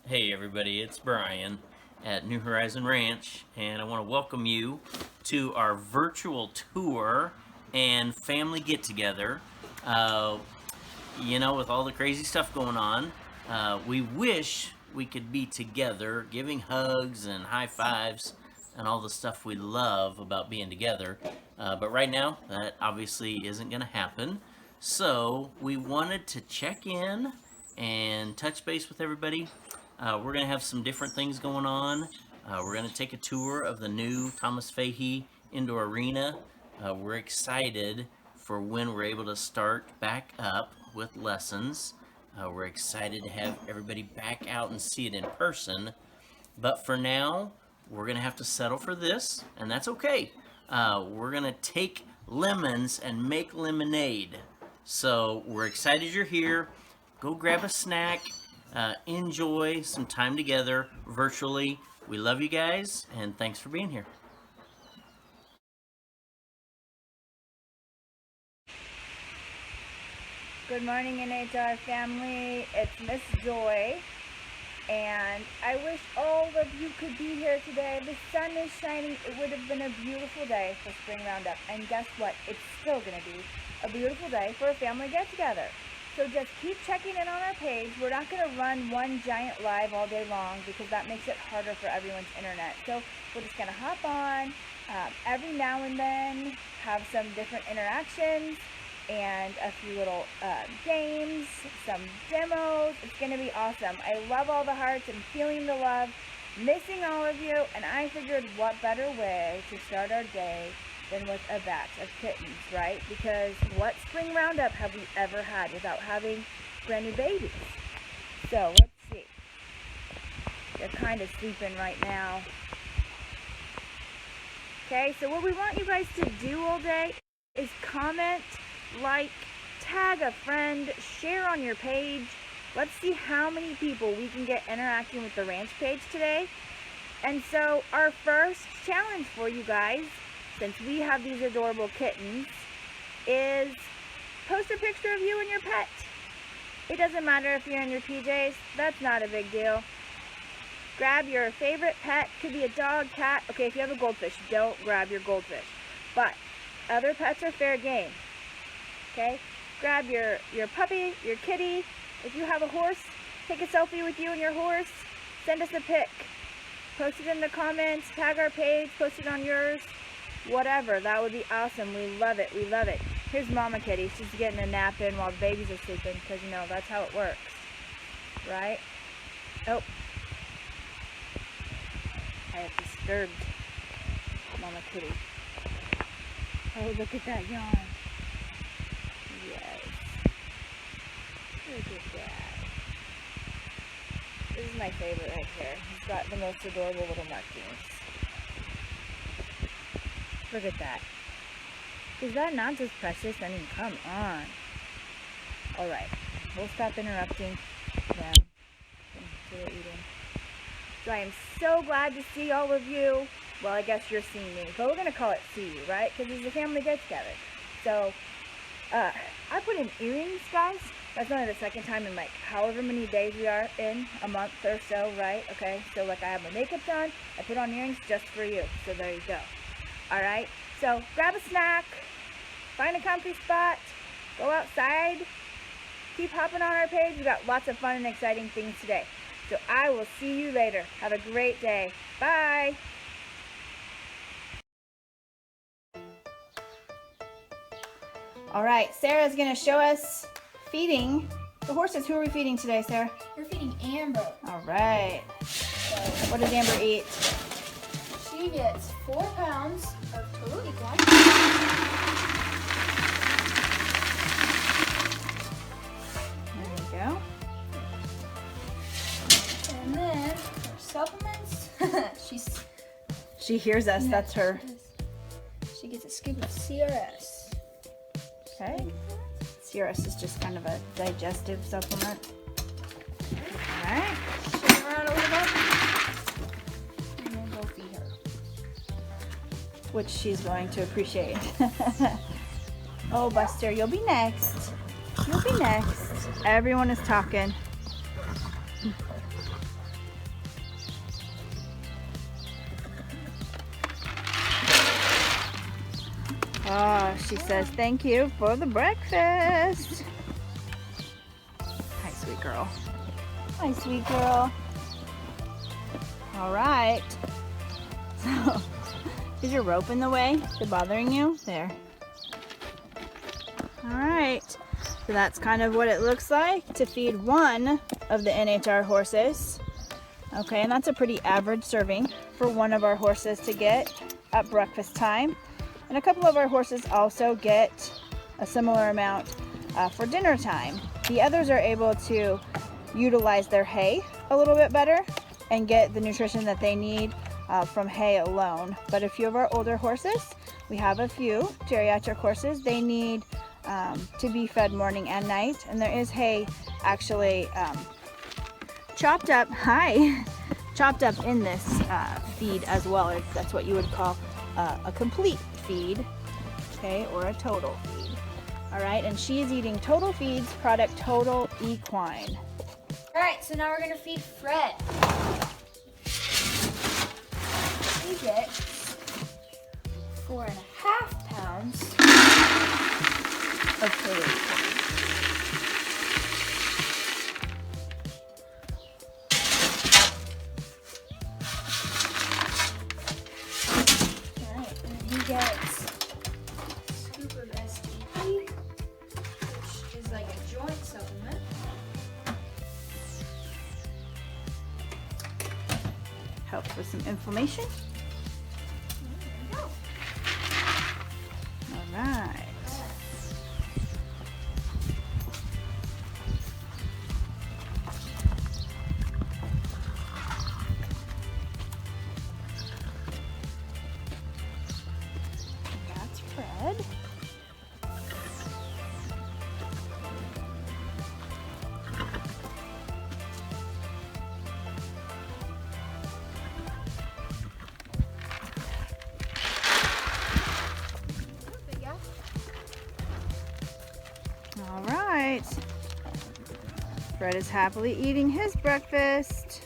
Hey everybody, it's Brian at New Horizon Ranch, and I want to welcome you to our virtual tour and family get together. Uh, with all the crazy stuff going on, we wish we could be together, giving hugs and high fives and all the stuff we love about being together. But right now, that obviously isn't going to happen. So we wanted to check in and touch base with everybody. We're going to have some different things going on. We're going to take a tour of the new Thomas Fahey Indoor Arena. We're excited for when we're able to start back up with lessons. We're excited to have everybody back out and see it in person. But for now, we're going to have to settle for this, and that's okay. We're going to take lemons and make lemonade. So we're excited you're here. Go grab a snack. Enjoy some time together virtually. We love you guys, and thanks for being here. Good morning, NHR family. It's Miss Joy, and I wish all of you could be here today. The sun is shining. It would have been a beautiful day for Spring Roundup, and guess what? It's still going to be a beautiful day for a family get-together. So just keep checking in on our page. We're not going to run one giant live all day long because that makes it harder for everyone's internet. So we're just going to hop on every now and then, have some different interactions, and a few little games, some demos. It's going to be awesome. I love all the hearts and feeling the love, missing all of you, and I figured what better way to start our day than with a batch of kittens, right? Because what Spring Roundup have we ever had without having brand new babies? So let's see. They're kind of sleeping right now. Okay, so what we want you guys to do all day is comment, like, tag a friend, share on your page. Let's see how many people we can get interacting with the ranch page today. And so our first challenge for you guys, since we have these adorable kittens, is post a picture of you and your pet. It doesn't matter if you're in your PJs, that's not a big deal. Grab your favorite pet, could be a dog, cat. Okay, if you have a goldfish, don't grab your goldfish. But other pets are fair game. Okay, grab your puppy, your kitty. If you have a horse, take a selfie with you and your horse. Send us a pic. Post it in the comments, tag our page, post it on yours. Whatever, that would be awesome. We love it, we love it. Here's Mama Kitty. She's getting a nap in while the babies are sleeping because, you know, that's how it works. Right? Oh. I have disturbed Mama Kitty. Oh, look at that yawn. Yes. Look at that. This is my favorite right here. He's got the most adorable little markings. Look at that. Is that not just precious? I mean, come on. Alright. We'll stop interrupting them. So they're eating. So I am so glad to see all of you. Well, I guess you're seeing me. But we're going to call it see you, right? Because it's a family get-together. So, I put in earrings, guys. That's only the second time in, like, however many days we are in, a month or so, right? Okay, so, like, I have my makeup done. I put on earrings just for you. So there you go. Alright, so grab a snack, find a comfy spot, go outside, keep hopping on our page. We've got lots of fun and exciting things today. So I will see you later. Have a great day. Bye! Alright, Sarah's going to show us feeding the horses. Who are we feeding today, Sarah? We're feeding Amber. Alright. What does Amber eat? She gets 4 pounds of total equine. There we go. And then for supplements, She hears us. That's her. She gets a scoop of CRS. Okay. CRS is just kind of a digestive supplement. Alright. Shake her around a little bit. And then go feed her. Which she's going to appreciate. Oh, Buster, you'll be next. You'll be next. Everyone is talking. She says thank you for the breakfast. Hi, sweet girl. Hi, sweet girl. All right. So, is your rope in the way? Is it bothering you? There. All right. So that's kind of what it looks like to feed one of the NHR horses. Okay, and that's a pretty average serving for one of our horses to get at breakfast time. And a couple of our horses also get a similar amount for dinner time. The others are able to utilize their hay a little bit better and get the nutrition that they need from hay alone. But a few of our older horses, we have a few geriatric horses, they need to be fed morning and night. And there is hay actually chopped up, chopped up in this feed as well. That's what you would call a complete feed, okay, or a total feed. All right, and she is eating Total Feeds product Total Equine. All right, so now we're gonna feed Fred. He gets 4.5 pounds of Total Equine. All right, and he gets a scoop of STP, which is like a joint supplement. Helps with some inflammation. There you go. All right. That's Fred. Big guy. All right. Fred is happily eating his breakfast.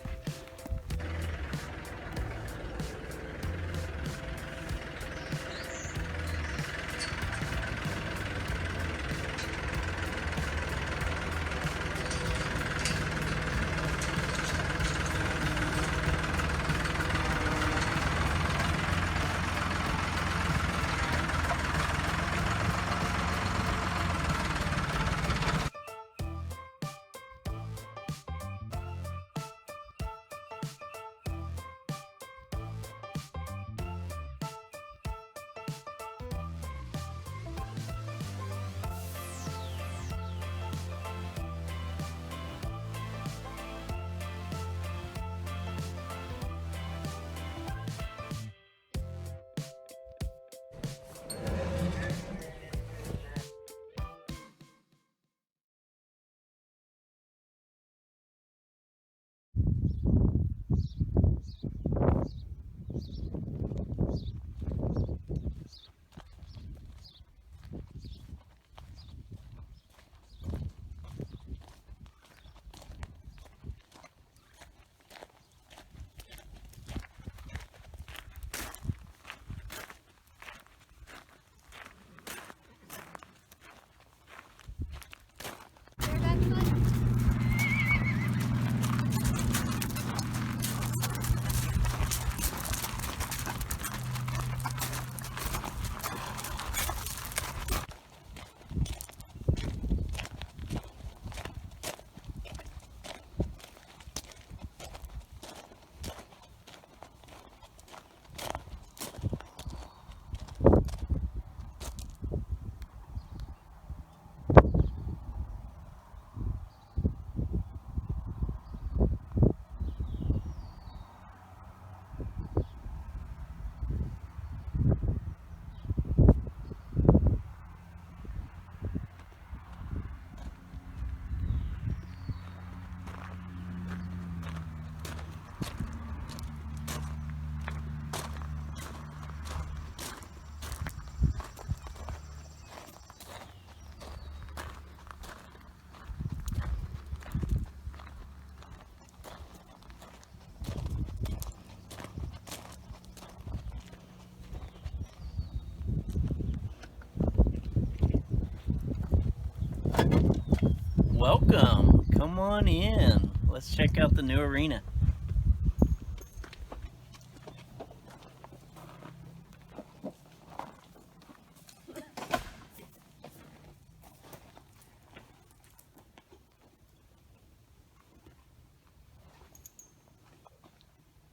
welcome. Come on in. Let's check out the new arena.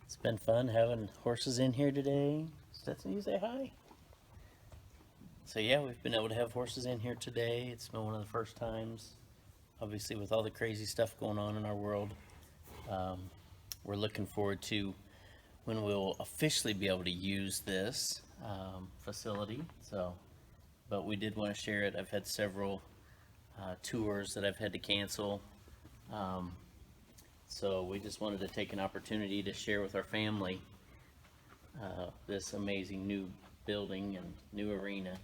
It's been fun having horses in here today. Stetson, you say hi. So yeah, we've been able to have horses in here today. It's been one of the first times, obviously with all the crazy stuff going on in our world. We're looking forward to when we'll officially be able to use this facility. But we did want to share it. I've had several tours that I've had to cancel. So we just wanted to take an opportunity to share with our family this amazing new building and new arena.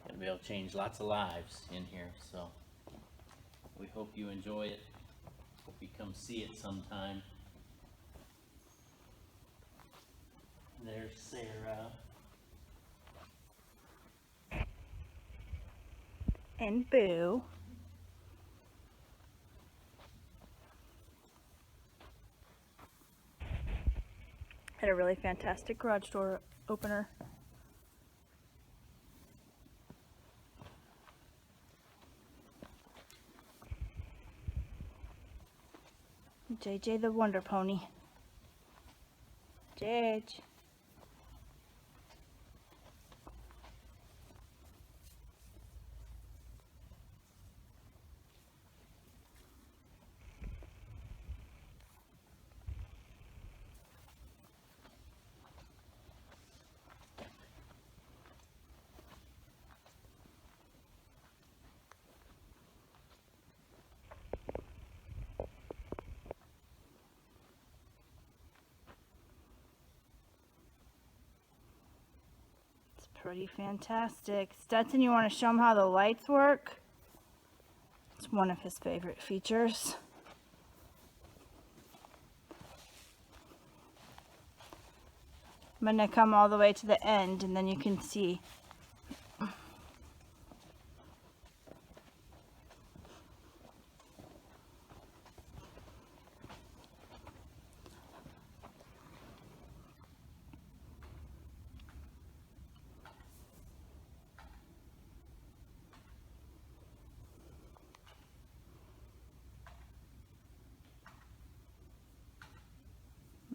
Gonna be able to change lots of lives in here, so we hope you enjoy it. Hope you come see it sometime. There's Sarah. And Boo. Had a really fantastic garage door opener. JJ the Wonder Pony. JJ. Pretty fantastic. Stetson, you want to show him how the lights work? It's one of his favorite features. I'm going to come all the way to the end and then you can see.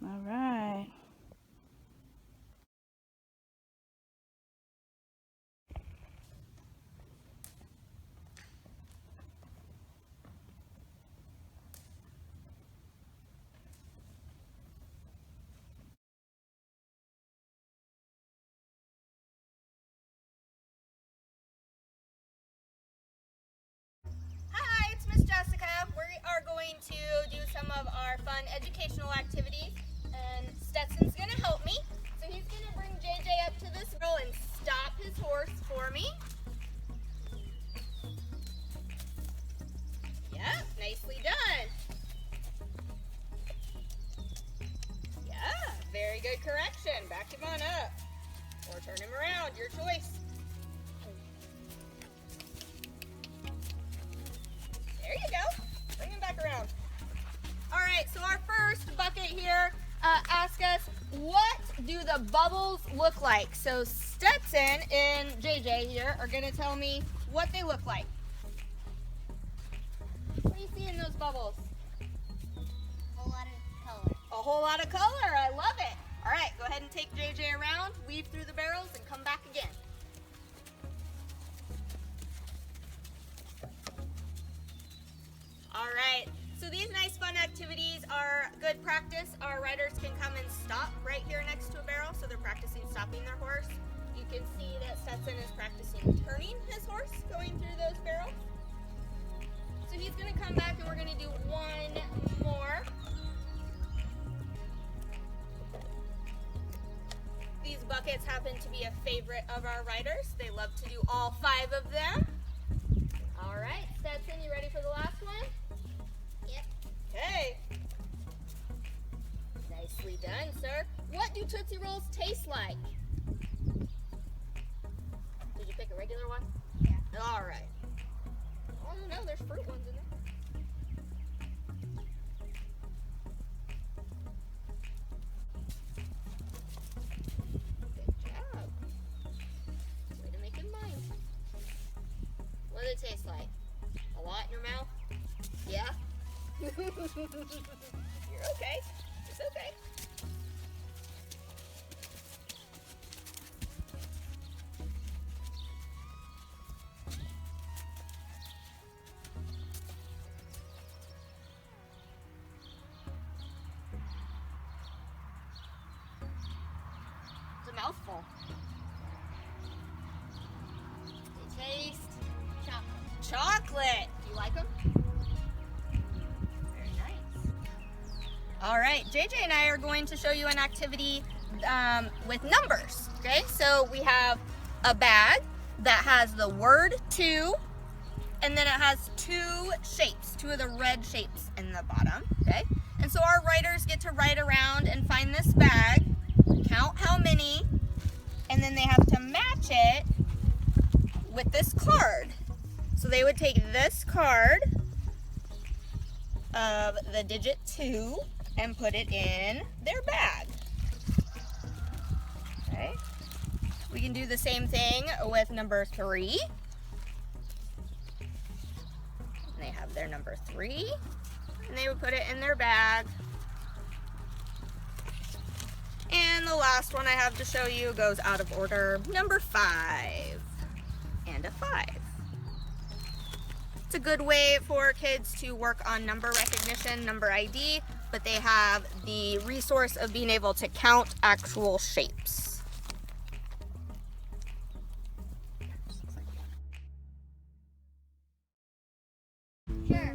All right. Hi, it's Miss Jessica. We are going to do some of our fun educational activities, and Stetson's going to help me. So he's going to bring JJ up to this roll and stop his horse for me. Yep, nicely done. Yeah, very good correction. Back him on up. Or turn him around, your choice. There you go. Bring him back around. All right, so our first bucket here asks us, what do the bubbles look like? So Stetson and JJ here are going to tell me what they look like. What do you see in those bubbles? A whole lot of color. A whole lot of color. I love it. All right, go ahead and take JJ around, weave through the barrels, and come back again. All right, so these nice fun activities are good practice. Our riders can come and stop right here next to a barrel, so they're practicing stopping their horse. You can see that Stetson is practicing turning his horse, going through those barrels. So he's gonna come back and we're gonna do one more. These buckets happen to be a favorite of our riders. They love to do all 5 of them. All right, Stetson, you ready for the last one? Yep. Okay. Nicely done, sir. What do Tootsie Rolls taste like? Did you pick a regular one? Yeah. All right. Oh no, there's fruit ones in there. You're okay. It's okay. It's a mouthful. They taste chocolate. Do you like them? Very nice. All right, JJ and I are going to show you an activity with numbers. Okay, so we have a bag that has the word 2, and then it has 2 shapes, 2 of the red shapes in the bottom. Okay, and so our writers get to write around and find this bag, count how many, and then they have to match it with this card. So they would take this card of the digit 2 and put it in their bag. Okay. We can do the same thing with number 3. They have their number 3 and they would put it in their bag. And the last one I have to show you goes out of order. Number 5 and a 5. It's a good way for kids to work on number recognition, number ID, but they have the resource of being able to count actual shapes. Sure.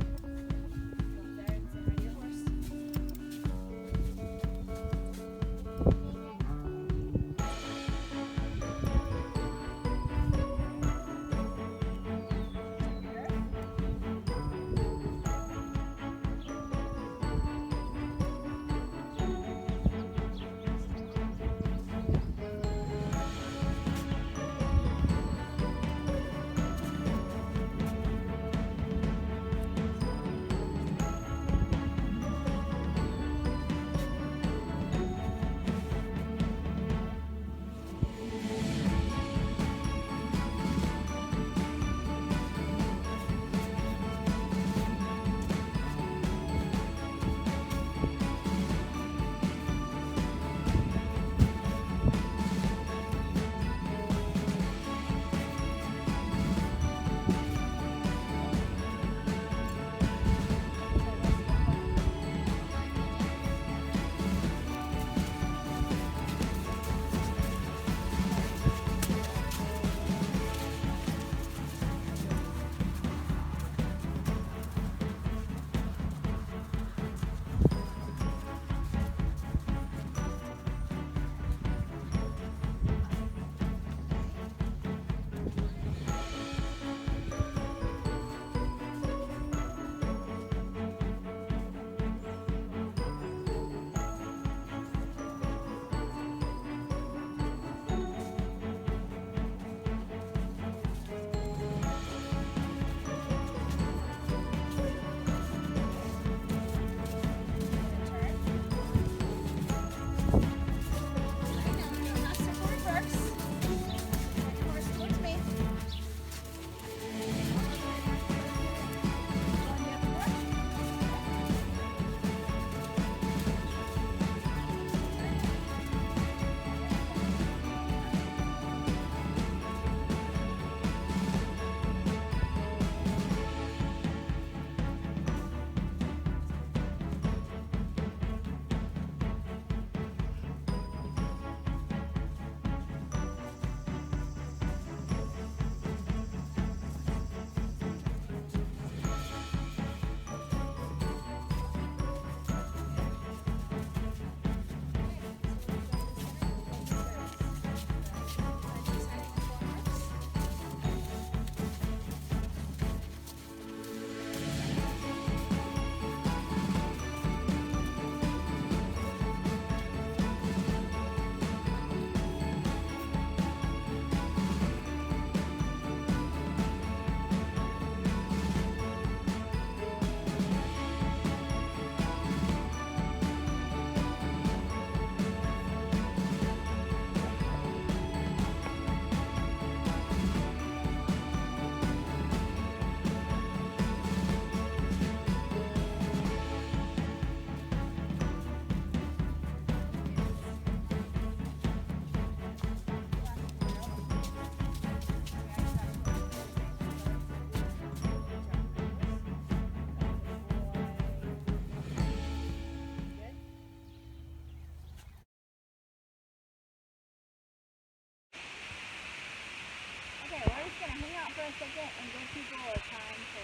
a second and give people a time to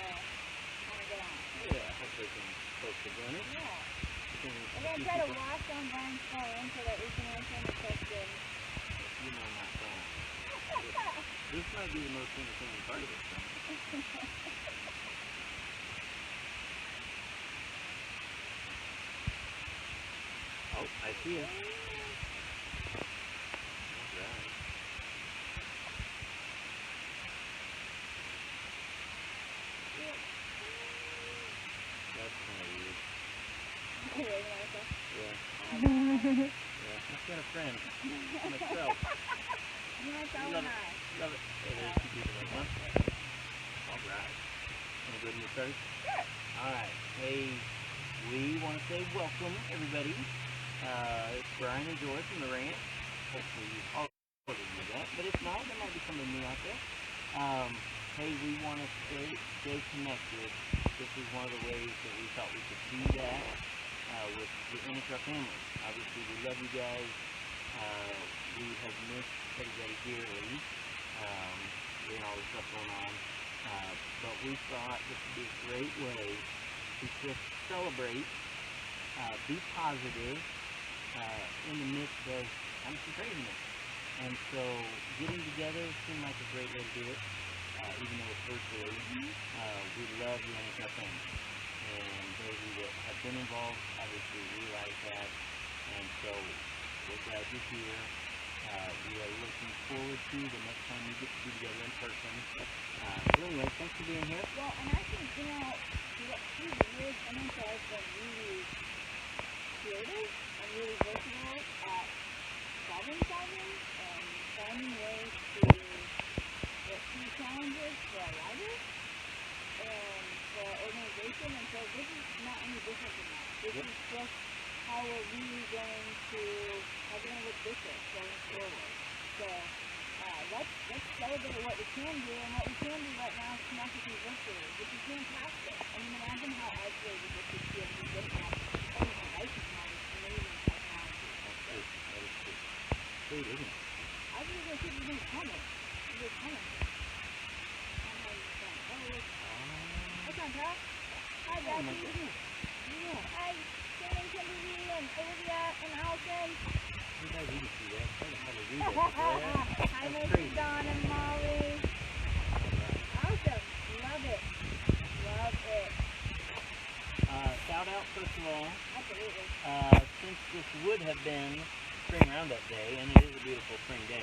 kind of get on. Yeah, I hope they can focus on it. Yeah. Can We're going to try to watch on Brian's phone so that we can answer any questions. You know my phone. This might be the most entertaining part of this thing. Oh, I see it. Alright. That's kind of weird. Really, Martha? Yeah. You Yeah. I've got a friend. Myself. know, so Love and it. I. Love it. Hey, there's two people like one. Alright. Wanna go to your first? Sure. Alright. Hey, we want to say welcome, everybody. It's Brian and Joy from the ranch. Hopefully you already knew that, but if not, there might be somebody new out there. Hey, we want to stay connected. This is one of the ways that we thought we could do that with the Anitra family. Obviously, we love you guys. We have missed everybody dearly. There's all this stuff going on. But we thought this would be a great way to just celebrate, be positive in the midst of some craziness. And so getting together seemed like a great way to do it, even though it's virtually. We love the NHL family. And those of you that have been involved obviously realize that. And so we're glad you're here. We are looking forward to the next time we get to be together in person. So anyway, thanks for being here. Well, and I think, you know, through the years, NHL has been really creative and really versatile at problem solving and finding ways to get through challenges for our riders and for our organization. And so this is not any different than that. This is just how we're really going to, how we're going to look different going forward. So let's celebrate what we can do, and what we can do right now is connect with you virtually, which is fantastic. I mean, imagine how isolated this would feel if we didn't have all the devices and all this amazing technology. That's true. That is true. Sweet, isn't it? I was going to see if you can comment. You can comment. I don't know what you're saying. Oh, look. What's on, Pat? Hi, Oh, my Jackie. goodness. Yeah. Hi, Shannon, Kimberly, and Olivia, and Allison. You guys need to see that. I don't know how to read that. Hi, That's Mr. crazy. Don and Molly. Awesome. Love it. Love it. Shout out, first of all, Absolutely. since this would have been Spring Roundup Day, and it is a beautiful spring day,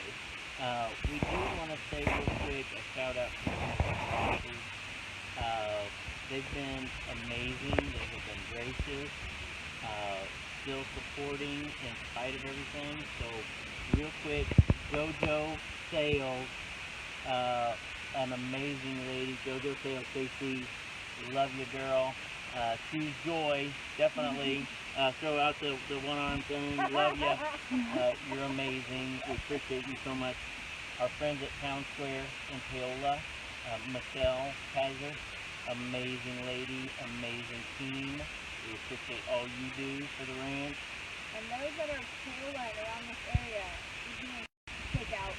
we do want to say real quick a shout out to our sponsors. They've been amazing. They have been gracious, still supporting in spite of everything. So, real quick, JoJo Sales, an amazing lady. JoJo Sales, Casey, love you, girl. Choose Joy, definitely. Throw out the one-arm thing. Love you. You're amazing. We appreciate you so much. Our friends at Town Square in Paola, Michelle Kaiser, amazing lady, amazing team. We appreciate all you do for the ranch. And those that are Paola and around this area, you can take out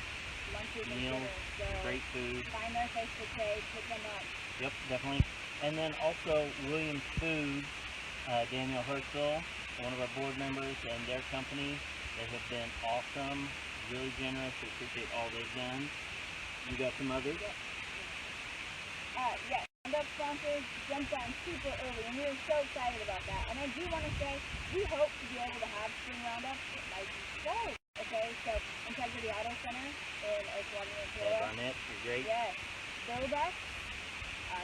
lunches and Meals, dinners. So great food. find their Facebook page, pick them up. Yep, definitely. And then also Williams Foods, Daniel Herzl, one of our board members, and their company. They have been awesome, really generous. We appreciate all they've done. You got some others? Yes. Roundup sponsors jumped on super early, and we were so excited about that. And I do want to say, we hope to be able to have spring roundup. It might be sold. Okay, so Integrity Auto Center in Oakland, Yeah, Minnesota. Barnett, you're great. Yes, Bullbuck.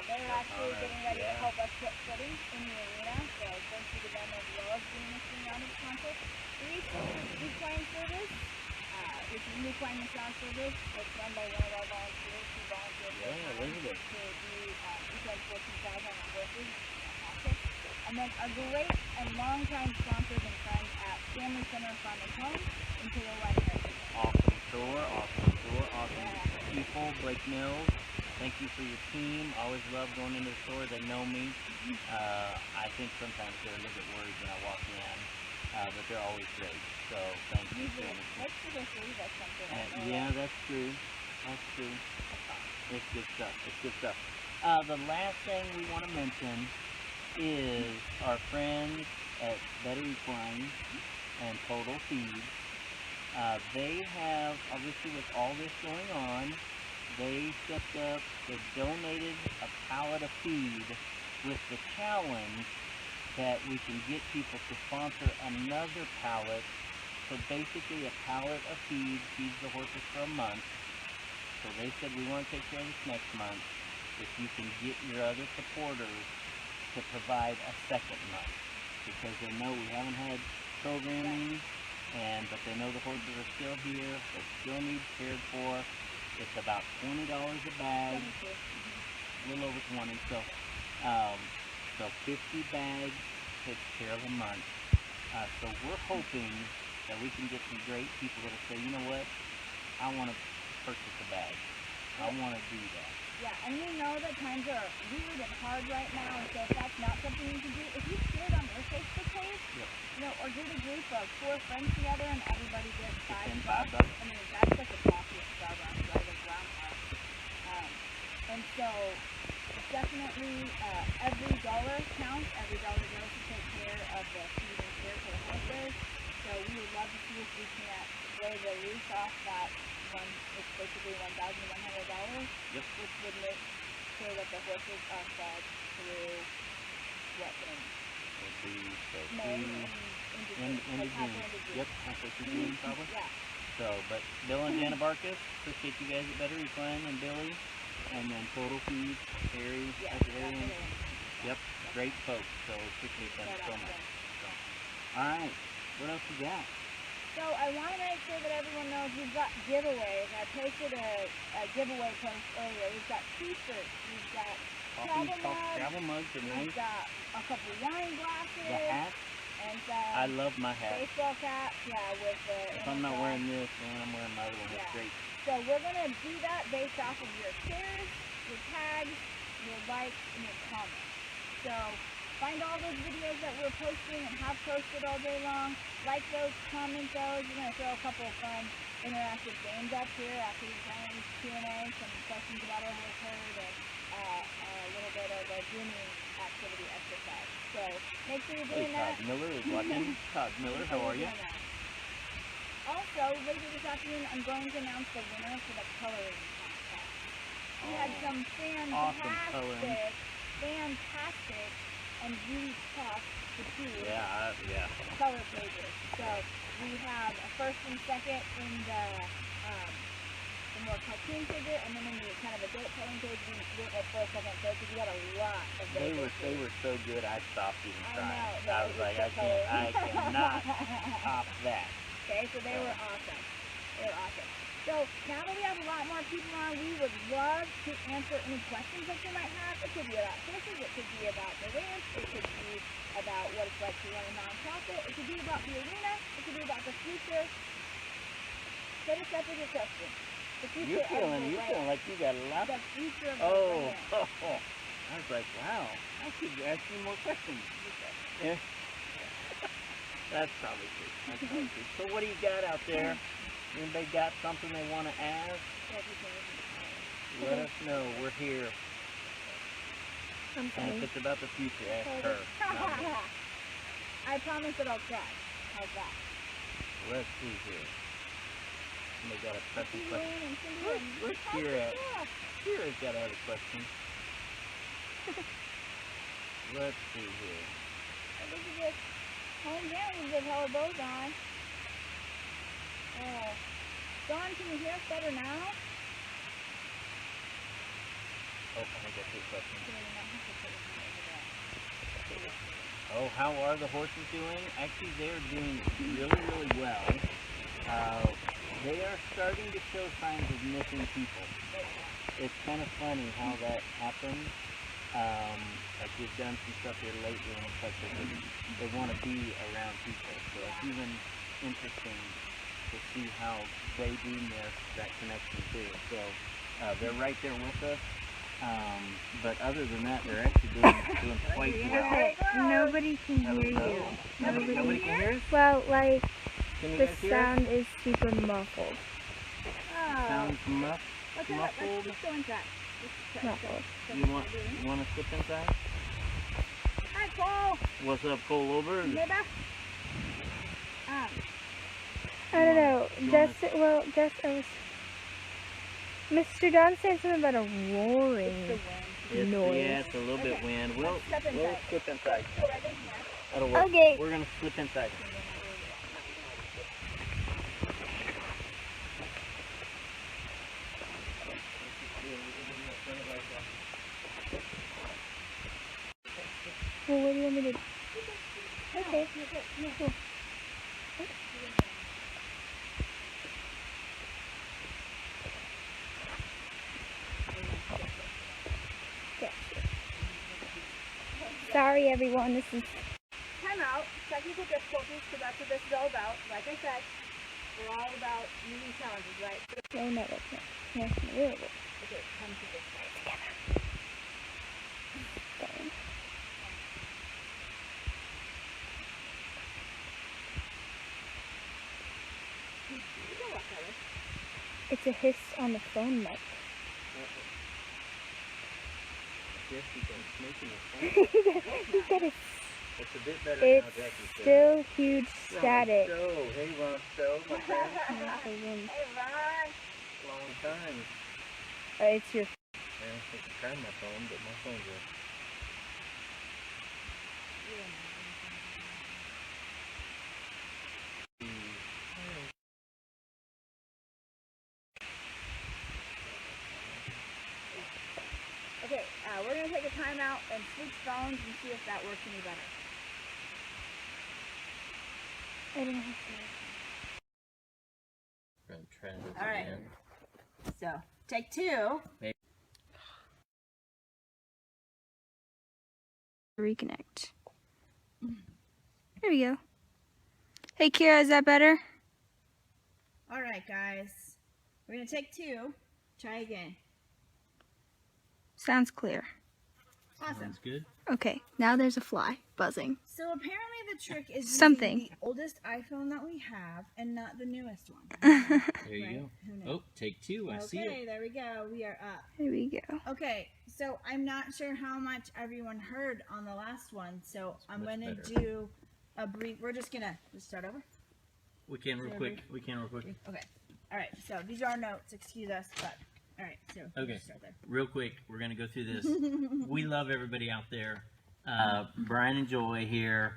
They're actually Honor, getting ready to yeah. help us put footing in the arena, so thank you to them as well as being a spring roundup sponsor. Three Sisters Equine Service, which is an equine massage service. It's run by one of our volunteers who volunteered Yeah, Elizabeth. to do equine sports massage on our horses. Fantastic. And then our great and longtime sponsors and friends at Family Center Farm and Home in Paola, Arizona. Awesome store, awesome people, Blake Mills. Thank you for your team. Always love going into the store. They know me. I think sometimes they're a little bit worried when I walk in, but they're always great. So thank you. Usually, Family. let's just leave us something. Yeah, that's true. That's true. It's good stuff. It's good stuff. The last thing we want to mention is our friends at Better Equine and Total Feed. They have, obviously with all this going on, they donated a pallet of feed with the challenge that we can get people to sponsor another pallet. So basically a pallet of feed feeds the horses for a month. So they said we want to take care of this next month. If you can get your other supporters to provide a second month, because they know we haven't had programming, but they know the horses are still here, they still need cared for. It's about $20 a bag, a little over 20. So 50 bags takes care of a month. So we're hoping that we can get some great people that'll say, you know what, I want to purchase a bag. I want to do that. Yeah, and we know that times are weird and hard right now, and so if that's not something you can do, if you share it on your Facebook page, you know, or get a group of 4 friends together and everybody gets $5. I mean, that's like a coffee at Starbucks, right? A brown house. And so definitely every dollar counts. Every dollar goes to take care of the feed and care for the horses. So we would love to see if we can't blow the roof off that one. It's basically $1,100, which would make sure that the horses are fed through what in May and into June. Yep, halfway through June probably. Yeah. So, but Bill and Jana Barkus, appreciate you guys at Better Equine and Billy, and then Total Feed, Harry, and yep, great folks. So appreciate them so much. So, all right, what else you got? So I want to make sure that everyone knows we've got giveaways. I posted a giveaway post earlier. We've got t-shirts, we've got travel mugs are nice. We've got a couple wine glasses. The hat. And I love my hat. baseball cap, with the... If I'm not wearing this, man, I'm wearing my other one. It's great. So we're going to do that based off of your shares, your tags, your likes, and your comments. So find all those videos that we're posting and have posted all day long. Like those, comment those. We're going to throw a couple of fun interactive games up here after we've done Q&A, some questions about our horse herd, and a little bit of a grooming activity exercise. So make sure you're doing that. Todd Miller is watching. Todd Miller, how are you? Also, later this afternoon, I'm going to announce the winner for the coloring contest. We had some fantastic, and really tough to choose color pages. So we have a first and second in the more cartoon figure, and then in the kind of adult coloring page, we went with first, second, third, because we got a lot of those. They were so good, I stopped even trying. I was like, I cannot top that. Okay, so they were awesome. So now that we have a lot more people on, we would love to answer any questions that you might have. It could be about horses, it could be about the ranch, it could be about what it's like to run a nonprofit, it could be about the arena, it could be about the future. Hit us up with your questions. You're feeling like you got a lot. The future of the ranch. I was like, wow, I should ask you more questions. Yeah. That's probably true. So what do you got out there? Anybody got something they want to ask? Let us know. We're here. And if it's about the future, ask her. I promise that I'll try. How's that? Let's see here. Somebody got a pressing question. Where's Kira at? Kira's got to have a question. Let's see here. This is just home down with all bows on. Dawn, can you hear us better now? Oh, I got two questions. Oh, how are the horses doing? Actually, they're doing really, really well. They are starting to show signs of missing people. It's kind of funny how that happens. Like we've done some stuff here lately, and it's like they want to be around people. So it's even interesting to see how they do miss that connection too. So they're right there with us. But other than that, they're actually doing quite well. Okay, nobody can hear you. Nobody can hear us? Well, like, Can you the guys hear us? sound is super muffled. Sounds muffled. Okay, muffled. let's just go inside. Muffled. You want to slip inside? Hi, Cole. What's up, Cole Over? Neighbor. I don't know. you Mr. Don said something about a roaring. It's the wind. Noise. Yeah, it's a little bit Okay, wind. let's step We'll inside. slip inside. Go right in here. That'll work. Okay. We're gonna slip inside. Well, what do you want me to do? Okay. Cool. Okay. Sorry, everyone. This is Time out. Technical difficulties, because that's what this is all about. Like I said, we're all about meeting challenges, right? no network. No, really. Okay, come to this side. Darn. You can walk that way. It's a hiss on the phone mic. Yes, you can make it. You got it. It's a bit better It's now, Jackie said. still huge static. Ron Stowe. Hey, Ron Stowe, my friend. Hey, Ron. Long time. It's your. Yeah, I can turn my phone, but my phone's a... Okay, we're going to take a time out and switch phones and see if that works any better. I don't know. Gonna try this All right. again. So, take two. Reconnect. There we go. Hey, Kira, is that better? All right, guys. We're going to take two. Try again. Sounds clear. Awesome. Sounds good. Okay, now there's a fly buzzing. So apparently the trick is using Something. the oldest iPhone that we have and not the newest one. There you Right. go. Who knows? Oh, take two. I see Okay, it. there we go. We are up. There we go. Okay, so I'm not sure how much everyone heard on the last one, so I'm much going to better. do a brief. We're just going to start over. We can real quick. We can real quick. Okay. All right, so these are our notes. Excuse us, but all right, so we'll Okay. just start there. Real quick, we're gonna go through this. We love everybody out there. Brian and Joy here.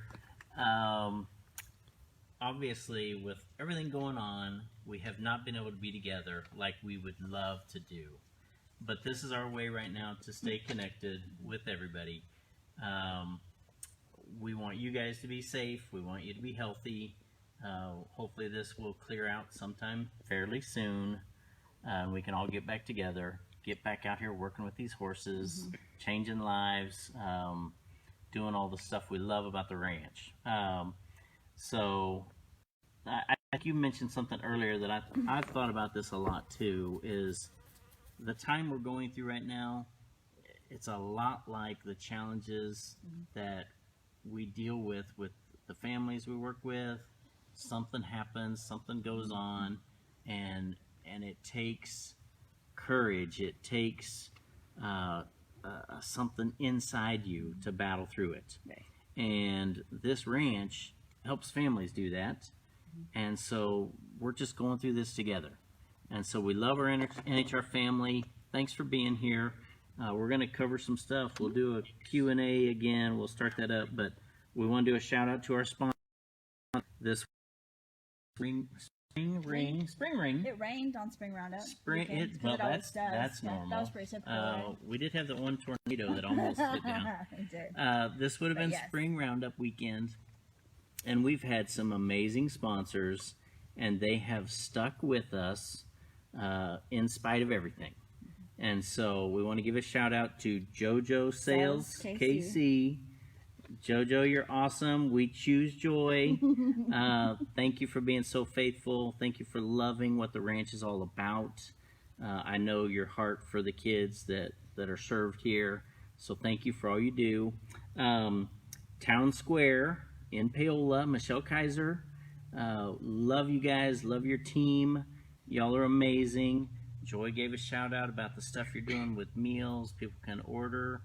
Obviously, with everything going on, we have not been able to be together like we would love to do. But this is our way right now to stay connected with everybody. We want you guys to be safe. We want you to be healthy. Hopefully this will clear out sometime fairly soon. We can all get back together, get back out here working with these horses, changing lives, doing all the stuff we love about the ranch. So I think you mentioned something earlier that I've thought about this a lot too, is the time we're going through right now, it's a lot like the challenges that we deal with the families we work with. Something happens, something goes on, and it takes courage. It takes something inside you to battle through it. Right. And this ranch helps families do that. And so we're just going through this together. And so we love our NHR family. Thanks for being here. We're going to cover some stuff. We'll do a Q&A again. We'll start that up. But we want to do a shout out to our sponsor this spring ring. It rained on Spring Roundup. Spring. weekend, 'cause Well, it always does. that's Yeah, normal. That was pretty typical. We did have that one tornado that almost hit down. It did. This would have been yes. Spring Roundup weekend, and we've had some amazing sponsors, and they have stuck with us in spite of everything. And so we want to give a shout out to JoJo Sales KC. KC. JoJo, you're awesome. We choose joy. Thank you for being so faithful. Thank you for loving what the ranch is all about. I know your heart for the kids that are served here. So thank you for all you do. Town Square in Paola, Michelle Kaiser. Love you guys. Love your team. Y'all are amazing. Joy gave a shout out about the stuff you're doing with meals. People can order.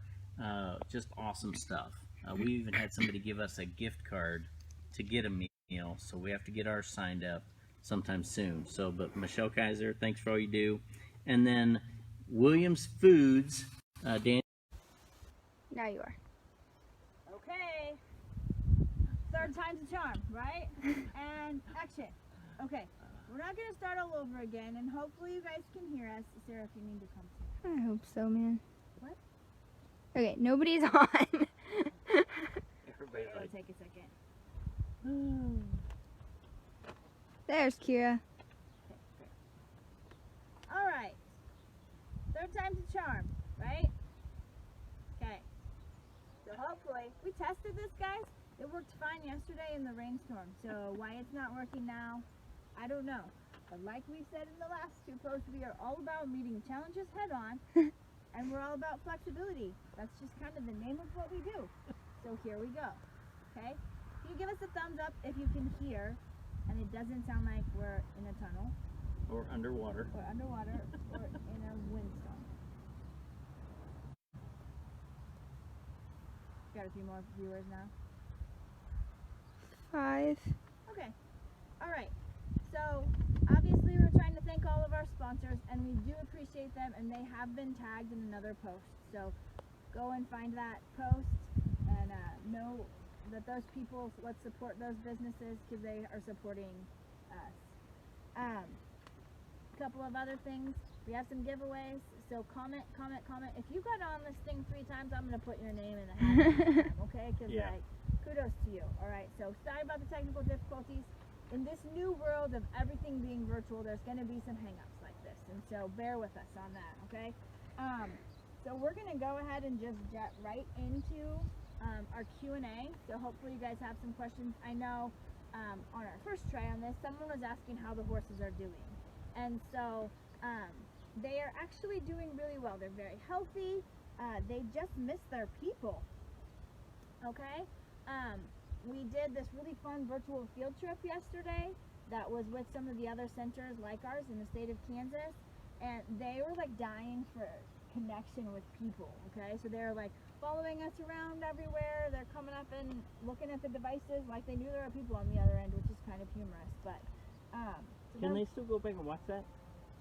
Just awesome stuff. We even had somebody give us a gift card to get a meal, so we have to get ours signed up sometime soon. So, but Michelle Kaiser, thanks for all you do. And then Williams Foods, Dan. Now you are. Okay. Third time's a charm, right? And action. Okay. We're not going to start all over again, and hopefully you guys can hear us. Sarah, if you need to come. I hope so, man. What? Okay, nobody's on. Everybody's It'll like, take a second. There's Kira. All right. Third time's a charm, right? Okay. So hopefully, we tested this, guys. It worked fine yesterday in the rainstorm. So why it's not working now, I don't know. But like we said in the last two posts, we are all about meeting challenges head on, and we're all about flexibility. That's just kind of the name of what we do. So here we go. Okay? Can you give us a thumbs up if you can hear, and it doesn't sound like we're in a tunnel, or underwater. or underwater, or in a windstorm? Got a few more viewers now. 5. Okay. All right. So obviously we're trying to thank all of our sponsors, and we do appreciate them, and they have been tagged in another post. So go and find that post and know that those people, let's support those businesses because they are supporting us. A couple of other things. We have some giveaways. So comment. If you got on this thing 3 times, I'm gonna put your name in the hat. Okay? Because Yeah. like, kudos to you. All right. So sorry about the technical difficulties. In this new world of everything being virtual, there's going to be some hang-ups like this, and so bear with us on that, okay? So we're going to go ahead and just jet right into our Q&A, so hopefully you guys have some questions. I know on our first try on this, someone was asking how the horses are doing, and so they are actually doing really well. They're very healthy. They just miss their people, okay? We did this really fun virtual field trip yesterday that was with some of the other centers like ours in the state of Kansas, and they were like dying for connection with people, okay? So they're like following us around everywhere. They're coming up and looking at the devices like they knew there were people on the other end, which is kind of humorous, but so Can they're- they still go back and watch that?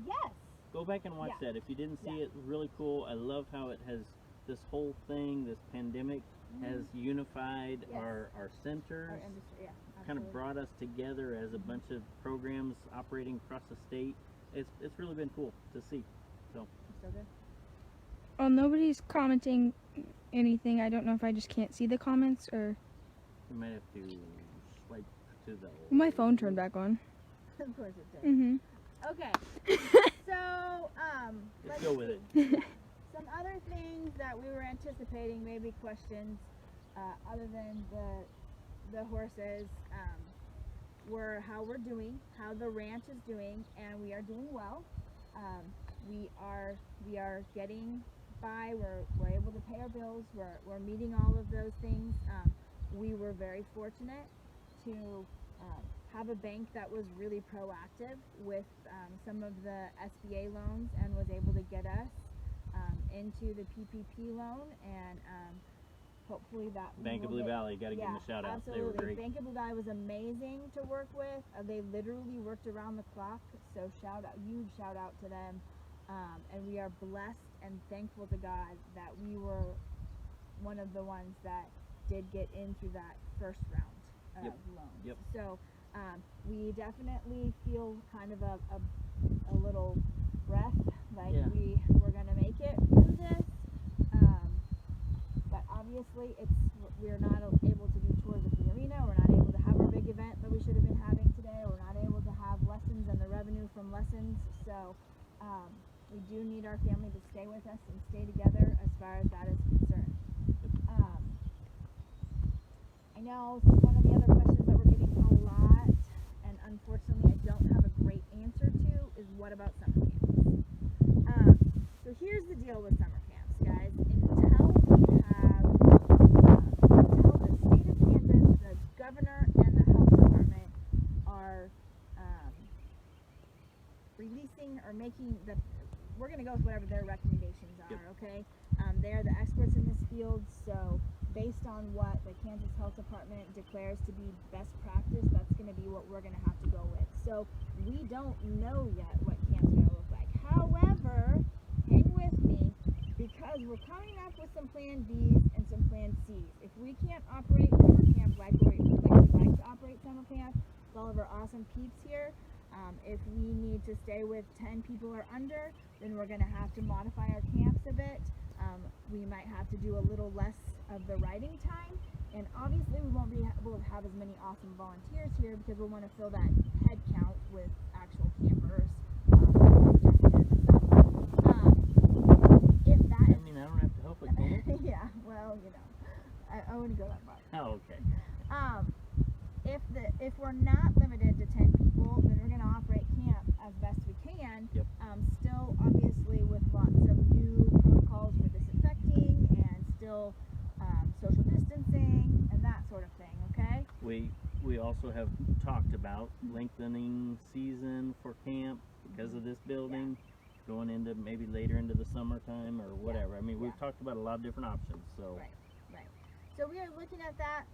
Yes. Go back and watch Yeah. that. If you didn't see Yeah. it, really cool. I love how it has this whole thing, this pandemic has unified Yes. our centers, Our industry, yeah, kind of absolutely. brought us together as a bunch of programs operating across the state. It's really been cool to see. So So good. Well, nobody's commenting anything. I don't know if I just can't see the comments or we might have to swipe to the my phone turned back on. Of course it did. Mhm. Okay. So, Let's go with it. Some other things that we were anticipating, maybe questions, other than the horses, were how we're doing, how the ranch is doing, and we are doing well. We are getting by. We're able to pay our bills. We're meeting all of those things. We were very fortunate to have a bank that was really proactive with some of the SBA loans and was able to get us into the PPP loan, and hopefully that we Bank of will Blue get- Valley, got to give them a shout out. Absolutely. They were great. Bank of Blue Valley was amazing to work with. They literally worked around the clock, so huge shout out to them. And we are blessed and thankful to God that we were one of the ones that did get into that first round of Yep. loans. Yep. So we definitely feel kind of a little breath, like Yeah. we're gonna make it through this. But obviously we're not able to do tours of the arena. We're not able to have our big event that we should have been having today. We're not able to have lessons and the revenue from lessons. So we do need our family to stay with us and stay together as far as that is concerned. I know one of the other questions that we're getting a lot, and unfortunately I don't have a great answer to, is what about summer camps? So here's the deal with summer camps, guys. Until we have, until the state of Kansas, the governor, and the health department are releasing or making the we're gonna go with whatever their recommendations are. Yep. Okay, they are the experts in this field, so based on what the Kansas Health Department declares to be best practice, that's gonna be what we're gonna have to go with. So we don't know yet what camp's gonna look like. However, hang with me, because we're coming up with some plan Bs and some plan Cs. If we can't operate summer camp like we'd like to operate summer camp with all of our awesome peeps here, if we need to stay with 10 people or under, then we're going to have to modify our camps a bit. We might have to do a little less of the riding time, and obviously we won't be able to have as many awesome volunteers here because we'll want to fill that head count with actual campers. If that I mean, I don't have to help with that. yeah, well, I wouldn't go that far. Oh, okay. If we're not limited to 10 people, then we're going to operate camp as best we can. Yep. Still, obviously, with lots of new protocols for disinfecting and still social distancing and that sort of thing. Okay. We also have talked about lengthening season for camp because of this building, going into maybe later into the summertime or whatever. I mean, we've talked about a lot of different options. So Right. So we are looking at that.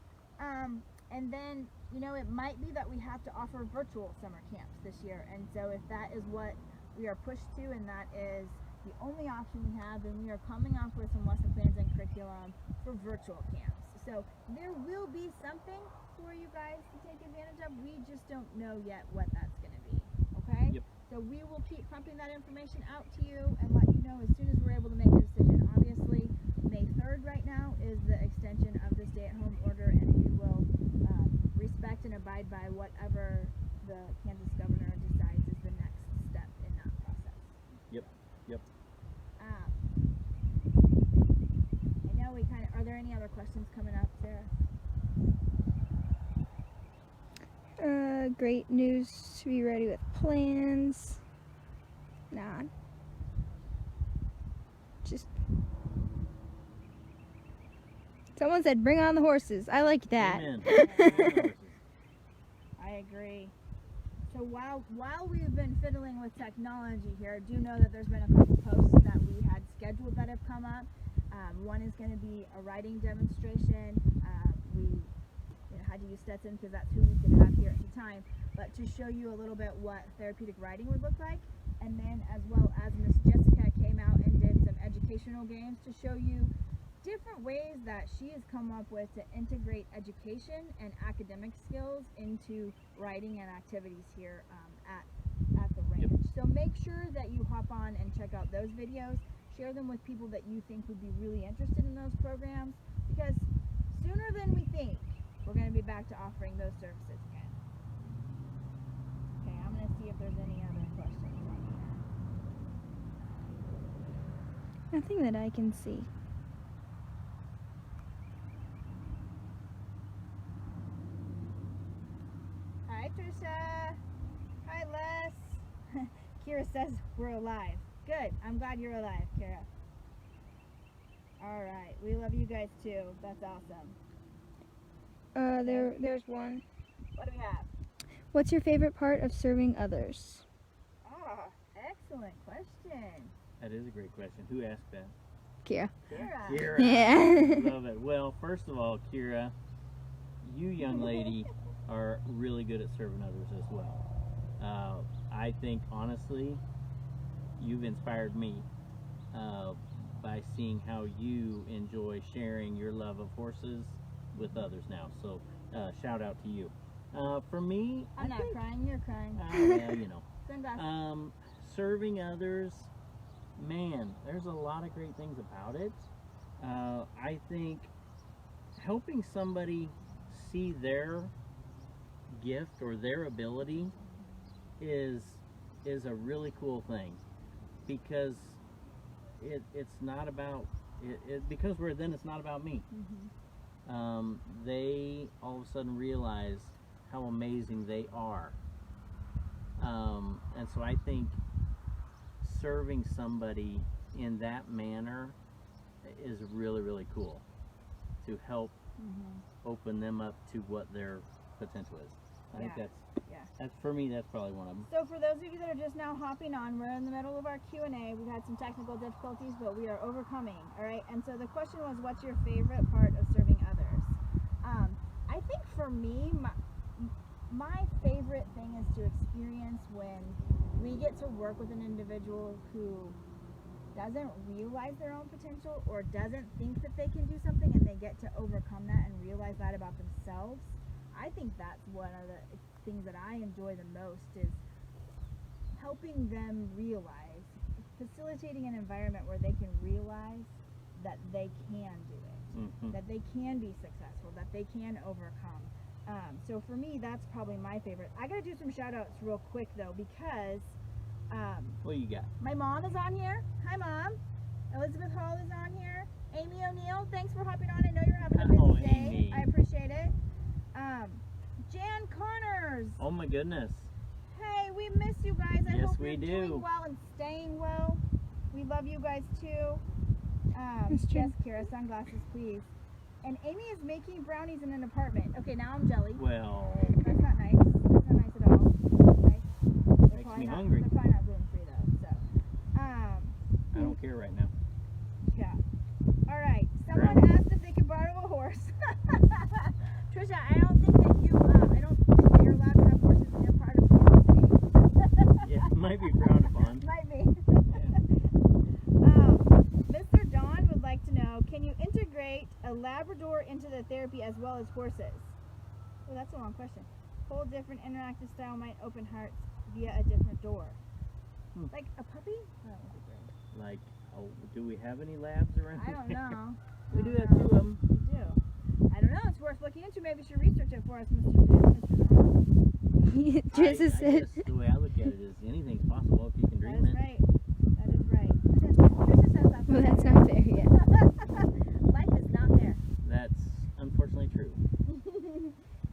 And then, it might be that we have to offer virtual summer camps this year. And so if that is what we are pushed to, and that is the only option we have, then we are coming up with some lesson plans and curriculum for virtual camps. So there will be something for you guys to take advantage of. We just don't know yet what that's going to be. Okay? Yep. So we will keep pumping that information out to you and let you know as soon as we're able to make a decision. Obviously, May 3rd right now is the extension of the stay-at-home order, and we will respect and abide by whatever the Kansas governor decides is the next step in that process. Yep. I know are there any other questions coming up, Sarah? Great news to be ready with plans. Nah. Just. Someone said, bring on the horses. I like that. Amen. I agree. So while we've been fiddling with technology here, do know that there's been a couple posts that we had scheduled that have come up. One is going to be a riding demonstration. We had to use Stetson because that's who we could have here at the time, but to show you a little bit what therapeutic riding would look like. And then as well as Miss Jessica came out and did some educational games to show you different ways that she has come up with to integrate education and academic skills into riding and activities here at the ranch. Yep. So make sure that you hop on and check out those videos. Share them with people that you think would be really interested in those programs, because sooner than we think, we're going to be back to offering those services again. Okay, I'm going to see if there's any other questions on here. Nothing that I can see. Hi, Trisha. Hi, Les. Kira says we're alive. Good. I'm glad you're alive, Kira. All right. We love you guys too. That's awesome. There's one. What do we have? What's your favorite part of serving others? Oh, excellent question. That is a great question. Who asked that? Kira. Kira. Yeah. Love it. Well, first of all, Kira, you young lady are really good at serving others as well. I think, honestly, you've inspired me by seeing how you enjoy sharing your love of horses with others now. So, shout out to you. For me, I'm not crying. You're crying. well, Send us. serving others, man, there's a lot of great things about it. I think helping somebody see their gift or their ability is a really cool thing, because it's not about because it's not about me. Mm-hmm. They all of a sudden realize how amazing they are, and so I think serving somebody in that manner is really, really cool, to help Mm-hmm. open them up to what their potential is. I think Yeah. that's That's for me. That's probably one of them. So for those of you that are just now hopping on, we're in the middle of our Q&A. We've had some technical difficulties, but we are overcoming. All right. And so the question was, what's your favorite part of serving others? I think for me, my favorite thing is to experience when we get to work with an individual who doesn't realize their own potential or doesn't think that they can do something, and they get to overcome that and realize that about themselves. I think that's one of the things that I enjoy the most, is helping them realize, facilitating an environment where they can realize that they can do it, that they can be successful, that they can overcome. So for me, that's probably my favorite. I gotta do some shout outs real quick though, because What you got? my mom is on here. Hi, Mom. Elizabeth Hall is on here. Amy O'Neill, thanks for hopping on. I know you're having a Oh, busy day. Amy. I appreciate it. Jan Connors. Oh my goodness. Hey, we miss you guys. I Yes, hope we you're do. doing well and staying well. We love you guys too. That's true. Yes, Kira, sunglasses, please. And Amy is making brownies in an apartment. Okay, now I'm jelly. Well, That's not nice. That's not nice at all. Okay. They're Makes probably me not- hungry. They're probably not gluten free though. So, I don't care right now. yeah. All right. Someone asked if they could borrow a horse. Trisha, I don't think that I don't think that you're allowed to have horses in your part of the Yeah, it might be frowned upon. Might be. Mr. Don would like to know, can you integrate a Labrador into the therapy as well as horses? Oh, that's a long question. Whole different interactive style might open hearts via a different door. Like a puppy? Oh, that would be great. Like, oh, do we have any labs around I don't here? know. We do have two of them. We do. I don't know. It's worth looking into. Maybe you should research it for us, Mr. Don. Trisha I said. guess the way I look at it is anything's possible if you can That dream is it. right. That is right. Trisha says that's Well, not that's fair. not fair yet. Life is not fair. That's unfortunately true.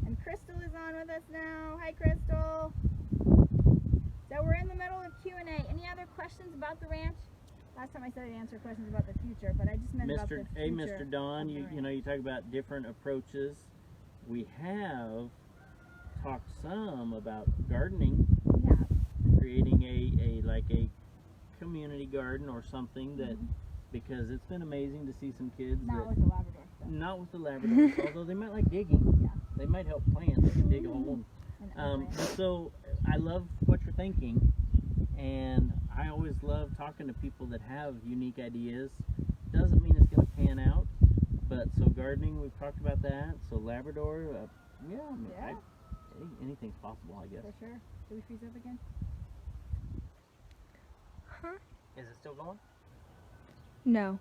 And Crystal is on with us now. Hi, Crystal. So we're in the middle of Q&A. Any other questions about the ranch? Last time I said I'd answer questions about the future, but I just meant about the Mr. future. Hey, Mr. Don, of the you ranch. know, you talk about different approaches. We have talked some about gardening, Yeah. creating a like a community garden or something that, because it's been amazing to see some kids Not that with the Labrador stuff. not with the Labradors, although they might like digging. Yeah. They might help plant. They can dig a hole. And And so I love what you're thinking, and I always love talking to people that have unique ideas. Doesn't mean it's going to pan out, but so gardening, we've talked about that. So Labrador, yeah, I mean, Yeah. anything's possible, I guess. For sure. Did we freeze up again? Is it still going? No.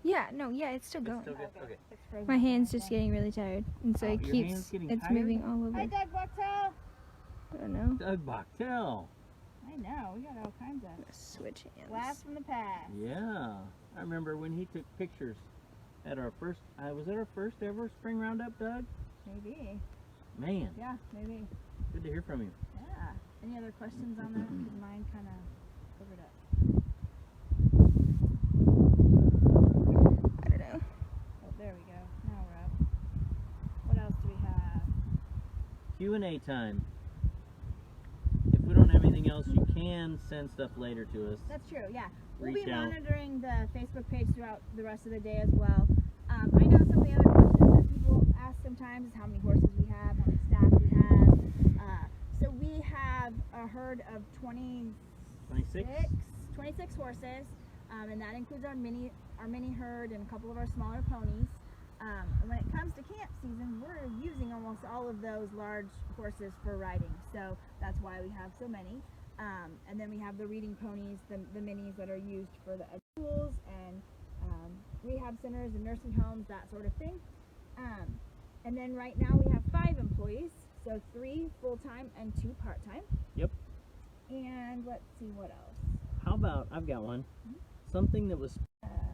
Yeah, no, yeah, it's still It's going. still good? Okay. It's frozen. My hand's just getting really tired, and so Oh, it your keeps. hand's getting It's tired? moving all over. Hi, Doug Bucktail. I don't know. Doug Bachtel. I know. We got all kinds of Switch hands. blast from the past. Yeah. I remember when he took pictures at our first, was it our first ever spring roundup, Doug? Maybe. Man, Yeah, maybe. good to hear from you. Yeah. Any other questions on that? Because mine kind of covered up. I don't know. Oh, there we go. Now we're up. What else do we have? Q&A time. If we don't have anything else, you can send stuff later to us. That's true, yeah. We'll Reach be out. monitoring the Facebook page throughout the rest of the day as well. I know some of the other questions that people ask sometimes is how many horses we have, how many staff we have. So we have a herd of 26 26? horses, and that includes our mini herd and a couple of our smaller ponies. And when it comes to camp season, we're using almost all of those large horses for riding, so that's why we have so many. And then we have the reading ponies, the minis that are used for the schools and rehab centers and nursing homes, that sort of thing. And then right now we have 5 employees, so 3 full-time and 2 part-time. Yep. And let's see what else. How about, I've got one. Something that was,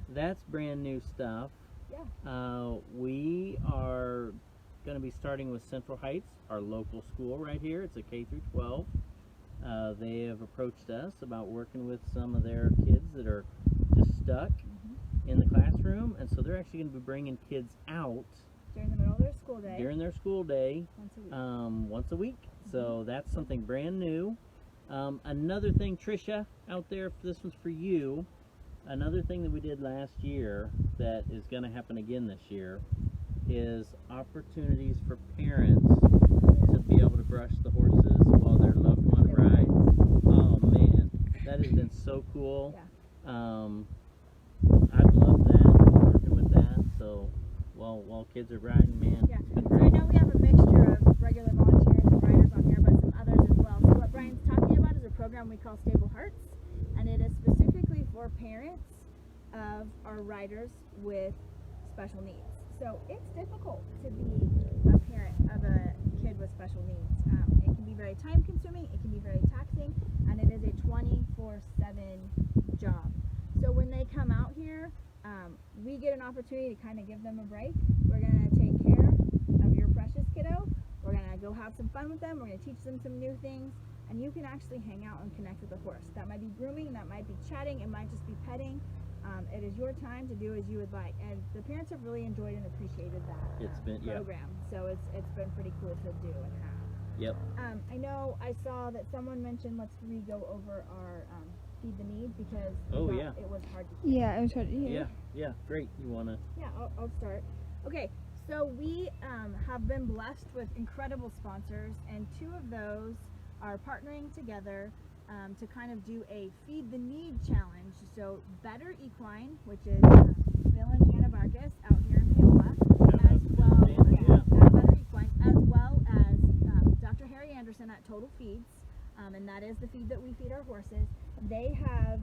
that's brand new stuff. Yeah. We are going to be starting with Central Heights, our local school right here. It's a K through 12. They have approached us about working with some of their kids that are just stuck in the classroom, and so they're actually going to be bringing kids out During the middle of their school day. during their school day Once a week. once a week. So that's something brand new. Another thing, Trisha, out there, this one's for you. Another thing that we did last year that is going to happen again this year is opportunities for parents to be able to brush the horses while their loved one rides. Oh man, that has been so cool. I've loved that, working with that. So while kids are riding, man, Yeah. it's been So I great. know we have a mixture of regular volunteers and riders on here, but some others as well. So what Brian's talking about is a program we call Stable Hearts, and it is specifically for parents of our riders with special needs. So it's difficult to be a parent of a kid with special needs. It can be very time consuming, it can be very taxing, and it is a 24/7 job. So when they come out here, we get an opportunity to kind of give them a break. We're going to take care of your precious kiddo. We're going to go have some fun with them. We're going to teach them some new things. And you can actually hang out and connect with the horse. That might be grooming, that might be chatting, it might just be petting. It is your time to do as you would like. And the parents have really enjoyed and appreciated that It's been- yeah. program. So it's been pretty cool to do and have. Yep. I know I saw that someone mentioned let's go over our Feed the Need because we Oh, thought yeah. it was hard to hear. Yeah, it was hard to hear. Yeah, great. You wanna? Yeah, I'll start. Okay, so we have been blessed with incredible sponsors, and two of those are partnering together to kind of do a Feed the Need challenge. So Better Equine, which is Bill and Jana Vargas out here in Paola, as well, at Better Equine, as well as Dr. Harry Anderson at Total Feeds, and that is the feed that we feed our horses. They have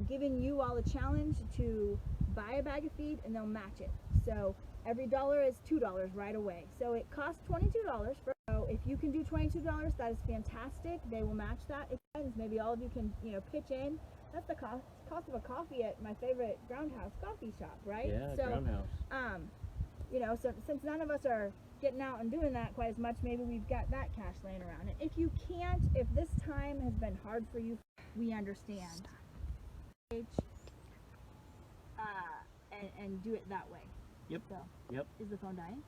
given you all a challenge to buy a bag of feed and they'll match it. So every dollar is $2 right away. So it costs $22. So if you can do $22, that is fantastic. They will match that. It depends. Maybe all of you can, pitch in. That's the cost of a coffee at my favorite Groundhouse coffee shop, right? Yeah, so, Groundhouse. So since none of us are getting out and doing that quite as much, maybe we've got that cash laying around. And if you can't, if this time has been hard for you, we understand. And do it that way. Yep. So, Yep. Is the phone dying?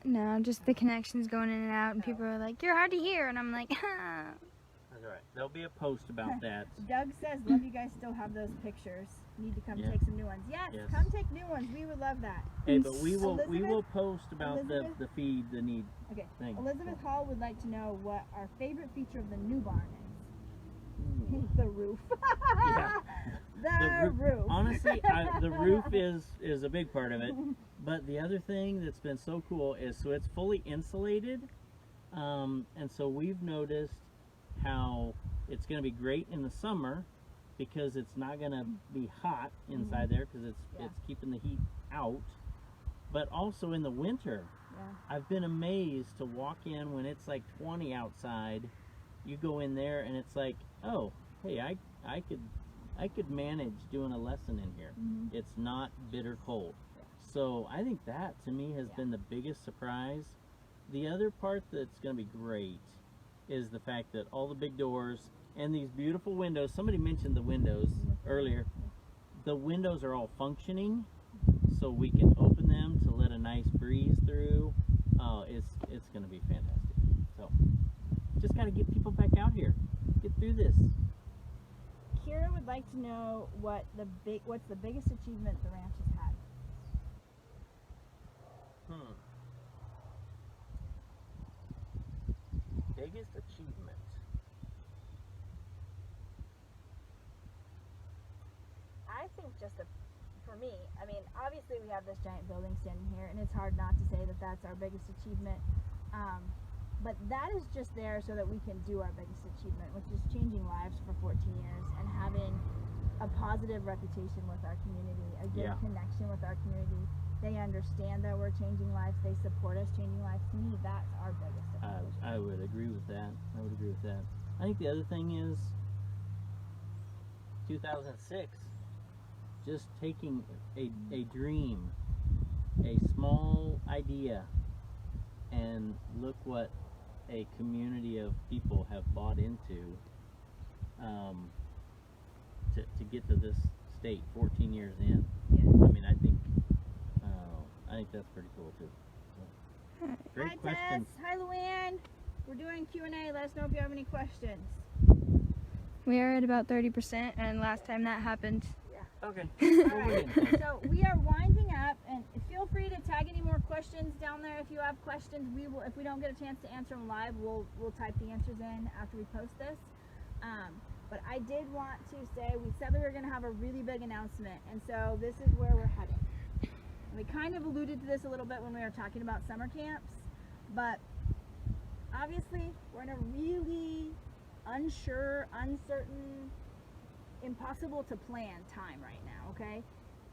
No, just the connection's going in and out, and people are like, "You're hard to hear," and I'm like, That's all right. There'll be a post about that. Doug says, love you guys still have those pictures. Need to come Yeah. take some new ones. Yes, Yes. come take new ones. We would love that. Hey, but we will Elizabeth? post about Elizabeth? the feed the need Okay. thing. Elizabeth Hall would like to know what our favorite feature of the new barn is. Ooh. The roof. Yeah. The roof. Honestly, the roof is a big part of it. But the other thing that's been so cool is so it's fully insulated, and so we've noticed how it's going to be great in the summer because it's not going to be hot inside there because it's keeping the heat out. But also in the winter, I've been amazed to walk in when it's like 20 outside. You go in there and it's like, oh, hey, I could manage doing a lesson in here. It's not bitter cold. So I think that to me has been the biggest surprise. The other part that's going to be great is the fact that all the big doors and these beautiful windows, somebody mentioned the windows earlier, the windows are all functioning so we can open them to let a nice breeze through. Oh, it's going to be fantastic. So just got to get people back out here, get through this. Kira would like to know what's the biggest achievement the ranch has had. Biggest achievement. I think for me, I mean, obviously we have this giant building standing here, and it's hard not to say that that's our biggest achievement. But that is just there so that we can do our biggest achievement, which is changing lives for 14 years and having a positive reputation with our community, a good connection with our community. They understand that we're changing lives. They support us changing lives. To me, that's our biggest achievement. I would agree with that. I think the other thing is 2006. Just taking a dream, a small idea, and look what a community of people have bought into to get to this state 14 years in. I mean, I think that's pretty cool too. So, great Hi, question. Tess. Hi, Luann. We're doing Q&A. Let us know if you have any questions. We are at about 30%, and last time that happened. Okay. All right. So we are winding up, and feel free to tag any more questions down there. If you have questions, we will. If we don't get a chance to answer them live, we'll type the answers in after we post this. But I did want to say we said that we were going to have a really big announcement, and so this is where we're heading. We kind of alluded to this a little bit when we were talking about summer camps, but obviously we're in a really unsure, uncertain, impossible to plan time right now, okay?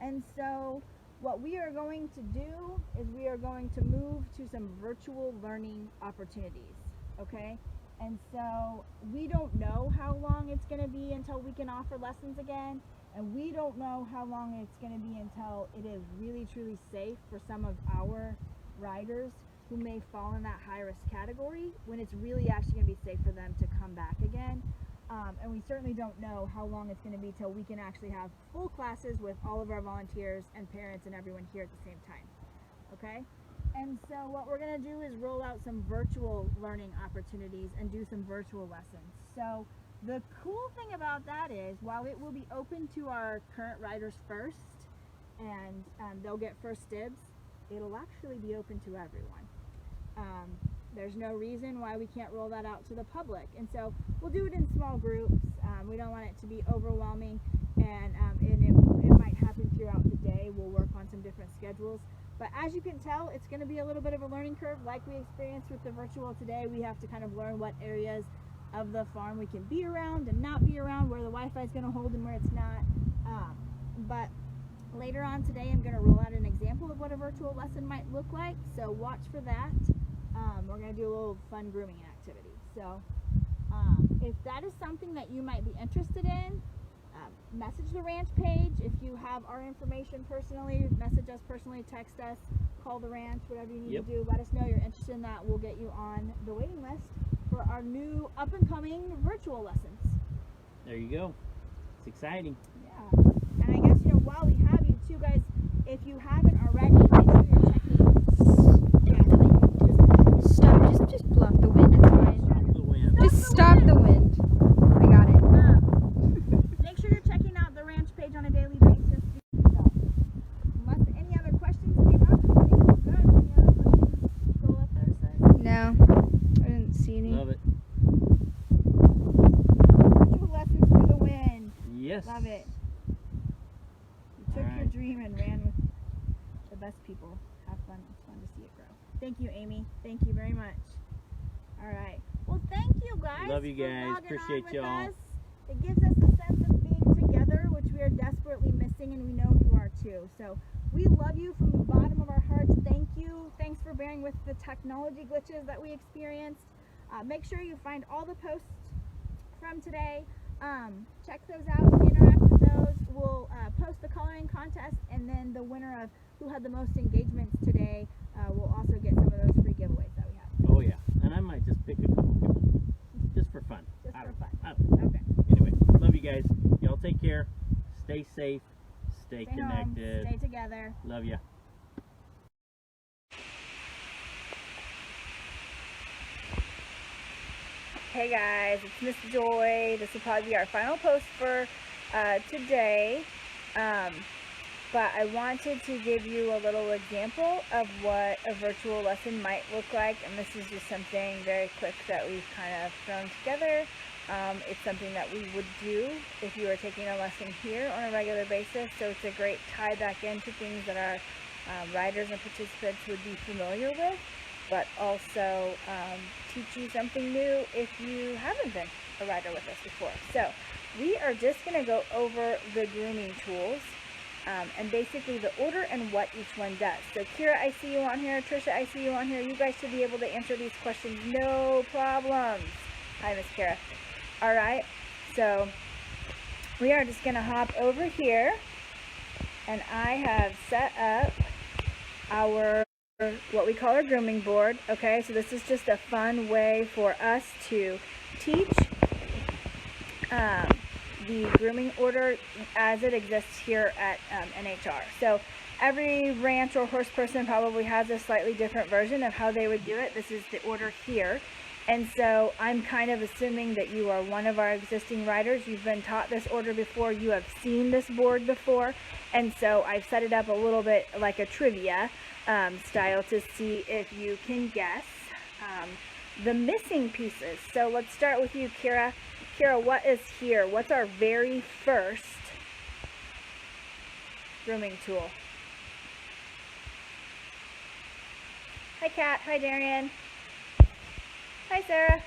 And so what we are going to do is we are going to move to some virtual learning opportunities, okay? And so we don't know how long it's going to be until we can offer lessons again, and we don't know how long it's going to be until it is really truly safe for some of our riders who may fall in that high risk category, when it's really actually going to be safe for them to come back again. And we certainly don't know how long it's going to be till we can actually have full classes with all of our volunteers and parents and everyone here at the same time. Okay? And so what we're going to do is roll out some virtual learning opportunities and do some virtual lessons. So the cool thing about that is, while it will be open to our current riders first, and they'll get first dibs, it'll actually be open to everyone. There's no reason why we can't roll that out to the public, and so we'll do it in small groups. We don't want it to be overwhelming, and it might happen throughout the day. We'll work on some different schedules, but as you can tell, it's going to be a little bit of a learning curve, like we experienced with the virtual today. We have to kind of learn what areas of the farm we can be around and not be around, where the Wi-Fi is going to hold and where it's not. But later on today, I'm going to roll out an example of what a virtual lesson might look like, so watch for that. We're going to do a little fun grooming activity. So if that is something that you might be interested in, message the ranch page. If you have our information personally, message us personally, text us, call the ranch, whatever you need to do. Let us know you're interested in that. We'll get you on the waiting list for our new up-and-coming virtual lessons. There you go. It's exciting. Yeah. And I guess, while we have you too, guys, if you haven't already, make sure you're checking. Stop. Just block the wind. It's fine. Stop the wind. Just stop the wind. I got it. Make sure you're checking out the ranch page on a daily basis. So, unless any other questions came up, I think we're good. Any other questions? Scroll up there, side. No, I didn't see any. Love it. Virtual lessons for the win. Yes. Love it. You took your dream and ran with the best people. Have fun. It's fun to see it grow. Thank you, Amy. Thank you very much. All right. Well, thank you, guys. Love you for guys. logging Appreciate on with y'all. us. It gives us a sense of being together, which we are desperately missing, and we know you are too. So we love you from the bottom of our hearts. Thank you. Thanks for bearing with the technology glitches that we experienced. Make sure you find all the posts from today. Check those out, interact with those. We'll post the coloring contest, and then the winner of who had the most engagements today will also get some of those free giveaways that we have. Oh yeah, and I might just pick a couple people, just for fun. Just I for don't- fun. I don't know. Okay. Anyway, love you guys. Y'all take care. Stay safe. Stay Stay connected. home. Stay together. Love ya. Hey guys, it's Miss Joy. This will probably be our final post for today. But I wanted to give you a little example of what a virtual lesson might look like, and this is just something very quick that we've kind of thrown together. It's something that we would do if you were taking a lesson here on a regular basis, so it's a great tie back into things that our riders and participants would be familiar with, but also teach you something new if you haven't been a rider with us before. So we are just going to go over the grooming tools. And basically the order and what each one does. So Kira, I see you on here. Trisha, I see you on here. You guys should be able to answer these questions, no problems. Hi, Miss Kira. All right, so we are just gonna hop over here, and I have set up our, what we call our grooming board. Okay, so this is just a fun way for us to teach the grooming order as it exists here at NHR. So every ranch or horse person probably has a slightly different version of how they would do it. This is the order here. And so I'm kind of assuming that you are one of our existing riders. You've been taught this order before. You have seen this board before. And so I've set it up a little bit like a trivia style to see if you can guess the missing pieces. So let's start with you, Kira. Kira, what is here? What's our very first grooming tool? Hi, Kat. Hi, Darian. Hi, Sarah.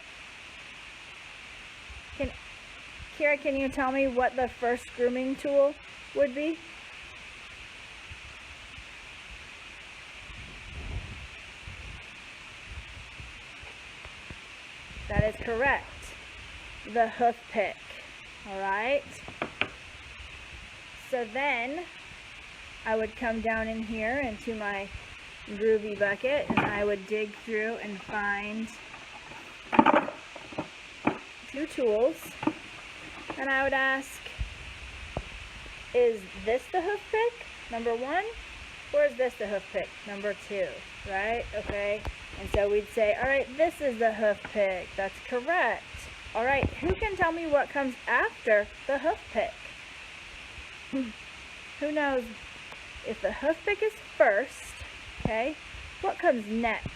Kira, can you tell me what the first grooming tool would be? That is correct. The hoof pick. All right. So then I would come down in here into my groovy bucket and I would dig through and find 2 tools, and I would ask, is this the hoof pick, number 1, or is this the hoof pick, number 2, right? Okay, and so we'd say, all right, this is the hoof pick. That's correct. All right, who can tell me what comes after the hoof pick? Who knows if the hoof pick is first, okay, what comes next?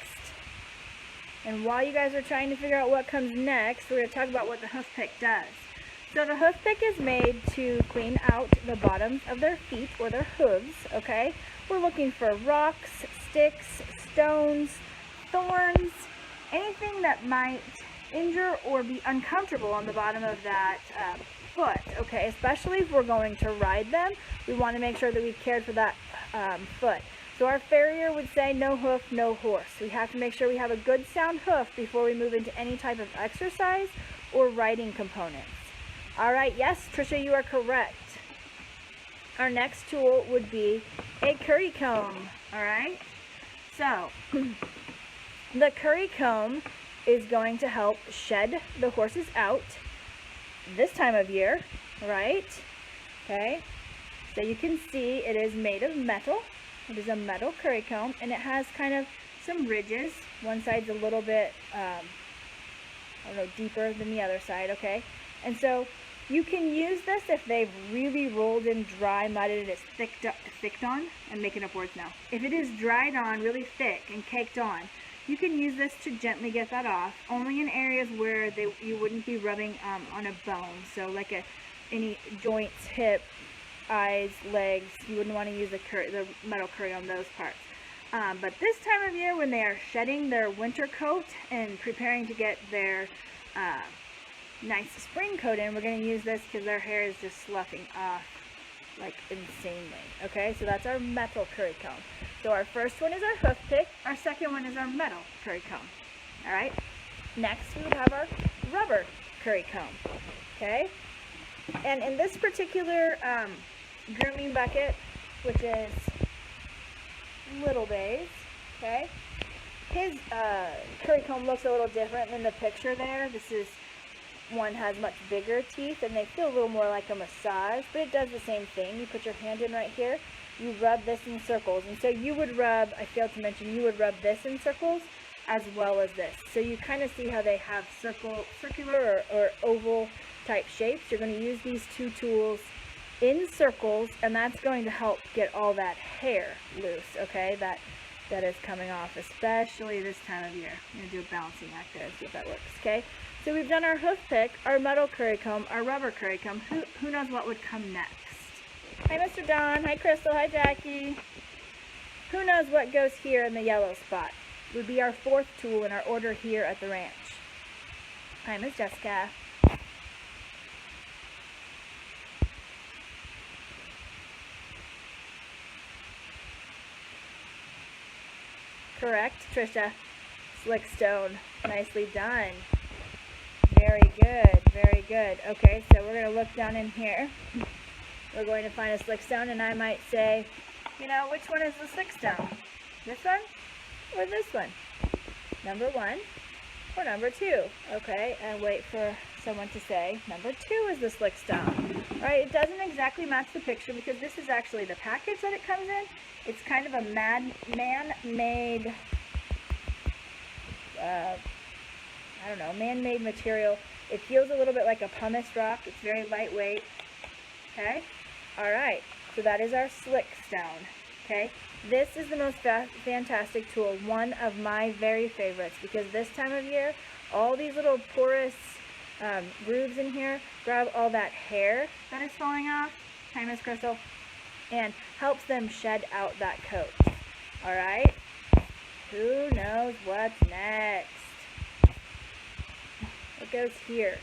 And while you guys are trying to figure out what comes next, we're going to talk about what the hoof pick does. So the hoof pick is made to clean out the bottoms of their feet or their hooves, okay? We're looking for rocks, sticks, stones, thorns, anything that might injure or be uncomfortable on the bottom of that foot, okay? Especially if we're going to ride them, we want to make sure that we've cared for that foot. So our farrier would say no hoof, no horse. We have to make sure we have a good sound hoof before we move into any type of exercise or riding components. All right, yes, Trisha, you are correct. Our next tool would be a curry comb, all right? So the curry comb is going to help shed the horses out this time of year, right? Okay, so you can see it is made of metal. It is a metal curry comb, and it has kind of some ridges. One side's a little bit, I don't know, deeper than the other side, okay? And so you can use this if they've really rolled in dry mud and it's thicked on. I'm making up words now. If it is dried on really thick and caked on, you can use this to gently get that off, only in areas where you wouldn't be rubbing on a bone. So like any joints, hip, eyes, legs, you wouldn't want to use the metal curry on those parts. But this time of year when they are shedding their winter coat and preparing to get their nice spring coat in, we're going to use this because their hair is just sloughing off like insanely. Okay, so that's our metal curry comb. So our first one is our hoof pick, our second one is our metal curry comb. All right, next we would have our rubber curry comb. Okay, and in this particular grooming bucket, which is Little Bays, okay, his curry comb looks a little different than the picture there. One has much bigger teeth and they feel a little more like a massage, but it does the same thing. You put your hand in right here, you rub this in circles, and so you would rub, I failed to mention, you would rub this in circles as well as this. So you kind of see how they have circular or oval type shapes. You're going to use these 2 tools in circles, and that's going to help get all that hair loose, okay, that is coming off, especially this time of year. I'm going to do a balancing act there and see if that works, okay? So we've done our hoof pick, our metal curry comb, our rubber curry comb. Who knows what would come next? Hi, Mr. Don. Hi, Crystal. Hi, Jackie. Who knows what goes here in the yellow spot? It would be our 4th tool in our order here at the ranch. Hi, Miss Jessica. Correct, Trisha. Slick stone. Nicely done. Very good, very good. Okay, so we're going to look down in here. We're going to find a slick stone, and I might say, you know, which one is the slick stone? This one or this one? Number 1 or number 2? Okay, and wait for someone to say, number 2 is the slick stone. All right, it doesn't exactly match the picture because this is actually the package that it comes in. It's kind of a man-made, I I don't know, man-made material. It feels a little bit like a pumice rock. It's very lightweight. Okay? Alright, so that is our slick stone. Okay? This is the most fantastic tool, one of my very favorites, because this time of year, all these little porous grooves in here grab all that hair that is falling off, hi Miss Crystal, and helps them shed out that coat. Alright? Who knows what's next? It goes here.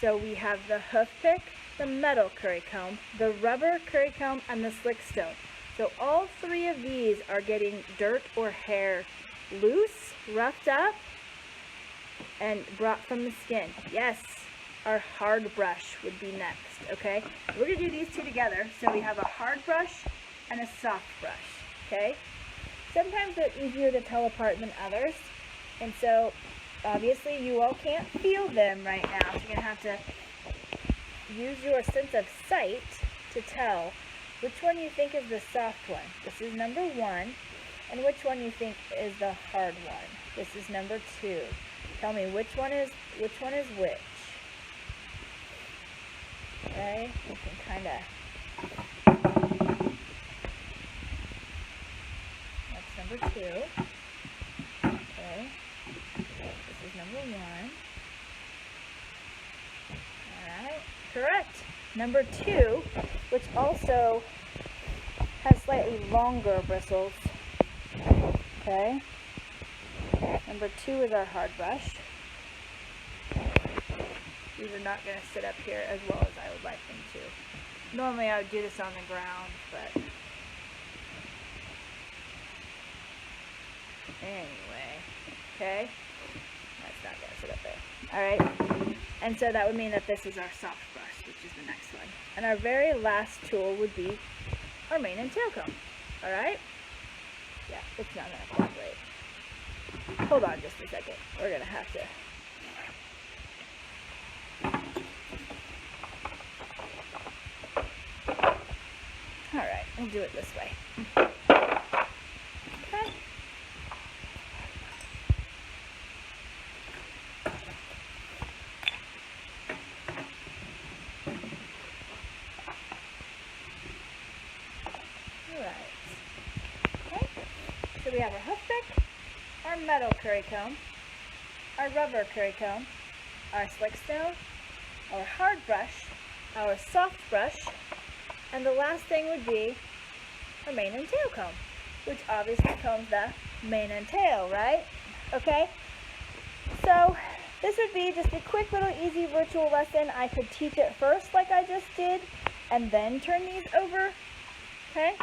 So we have the hoof pick, the metal curry comb, the rubber curry comb, and the slick stone. So all three of these are getting dirt or hair loose, roughed up, and brought from the skin. Yes, our hard brush would be next, okay? We're going to do these two together. So we have a hard brush and a soft brush, okay? Sometimes they're easier to tell apart than others, and so obviously you all can't feel them right now, so you're going to have to use your sense of sight to tell which one you think is the soft one. This is number 1, and which one you think is the hard one. This is number 2. Tell me which one is which. Okay, you can kind of. That's number 2. Okay, this is number 1. Alright, correct. Number 2, which also has slightly longer bristles. Okay. Number 2 is our hard brush. These are not going to sit up here as well as I would like them to. Normally I would do this on the ground, but anyway, okay? That's not going to sit up there. Alright, and so that would mean that this is our soft brush, which is the next one. And our very last tool would be our mane and tail comb. Alright? Yeah, it's not going to cooperate. Hold on just a second. We're going to have to. Alright, we'll do it this way. Okay. Alright. Okay. So we have our hoof pick, our metal curry comb, our rubber curry comb, our slick stone, our hard brush, our soft brush, and the last thing would be our mane and tail comb, which obviously combs the mane and tail, right? Okay? So this would be just a quick little easy virtual lesson. I could teach it first like I just did, and then turn these over, okay?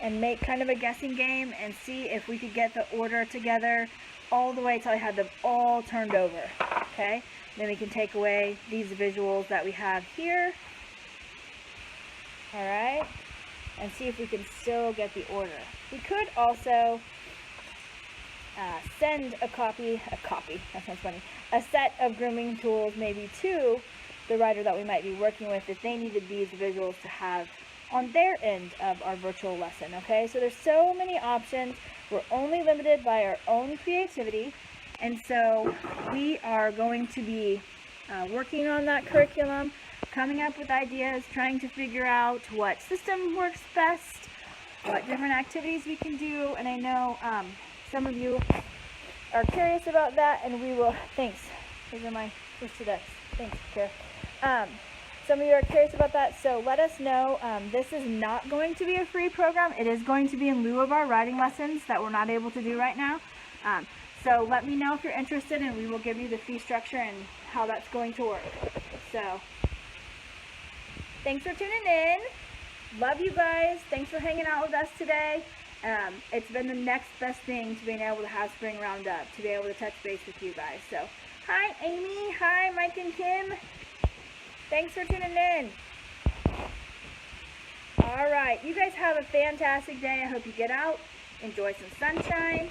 And make kind of a guessing game and see if we could get the order together all the way till I had them all turned over, okay? Then we can take away these visuals that we have here, alright, and see if we can still get the order. We could also send a set of grooming tools maybe to the writer that we might be working with if they needed these visuals to have on their end of our virtual lesson, okay? So there's so many options. We're only limited by our own creativity, and so we are going to be working on that curriculum, coming up with ideas, trying to figure out what system works best, what different activities we can do, and I know some of you are curious about that, and we will, thanks, those are my first 2 decks, thanks, Kara. Some of you are curious about that, so let us know. This is not going to be a free program. It is going to be in lieu of our writing lessons that we're not able to do right now. So let me know if you're interested, and we will give you the fee structure and how that's going to work. So thanks for tuning in. Love you guys. Thanks for hanging out with us today. It's been the next best thing to being able to have Spring Roundup, to be able to touch base with you guys. So hi Amy, hi Mike and Kim. Thanks for tuning in. Alright, you guys have a fantastic day. I hope you get out, enjoy some sunshine.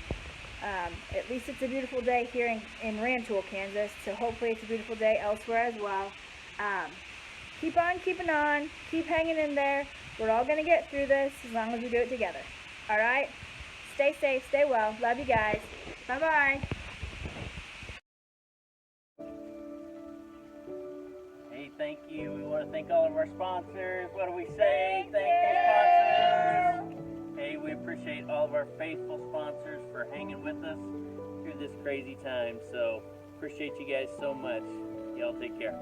At least it's a beautiful day here in Rantoul, Kansas, so hopefully it's a beautiful day elsewhere as well. Keep on keeping on, keep hanging in there. We're all going to get through this as long as we do it together. Alright? Stay safe, stay well. Love you guys. Bye-bye. thank you. We want to thank all of our sponsors. What do we say? Thank you, sponsors. Hey, we appreciate all of our faithful sponsors for hanging with us through this crazy time. So appreciate you guys so much. Y'all take care.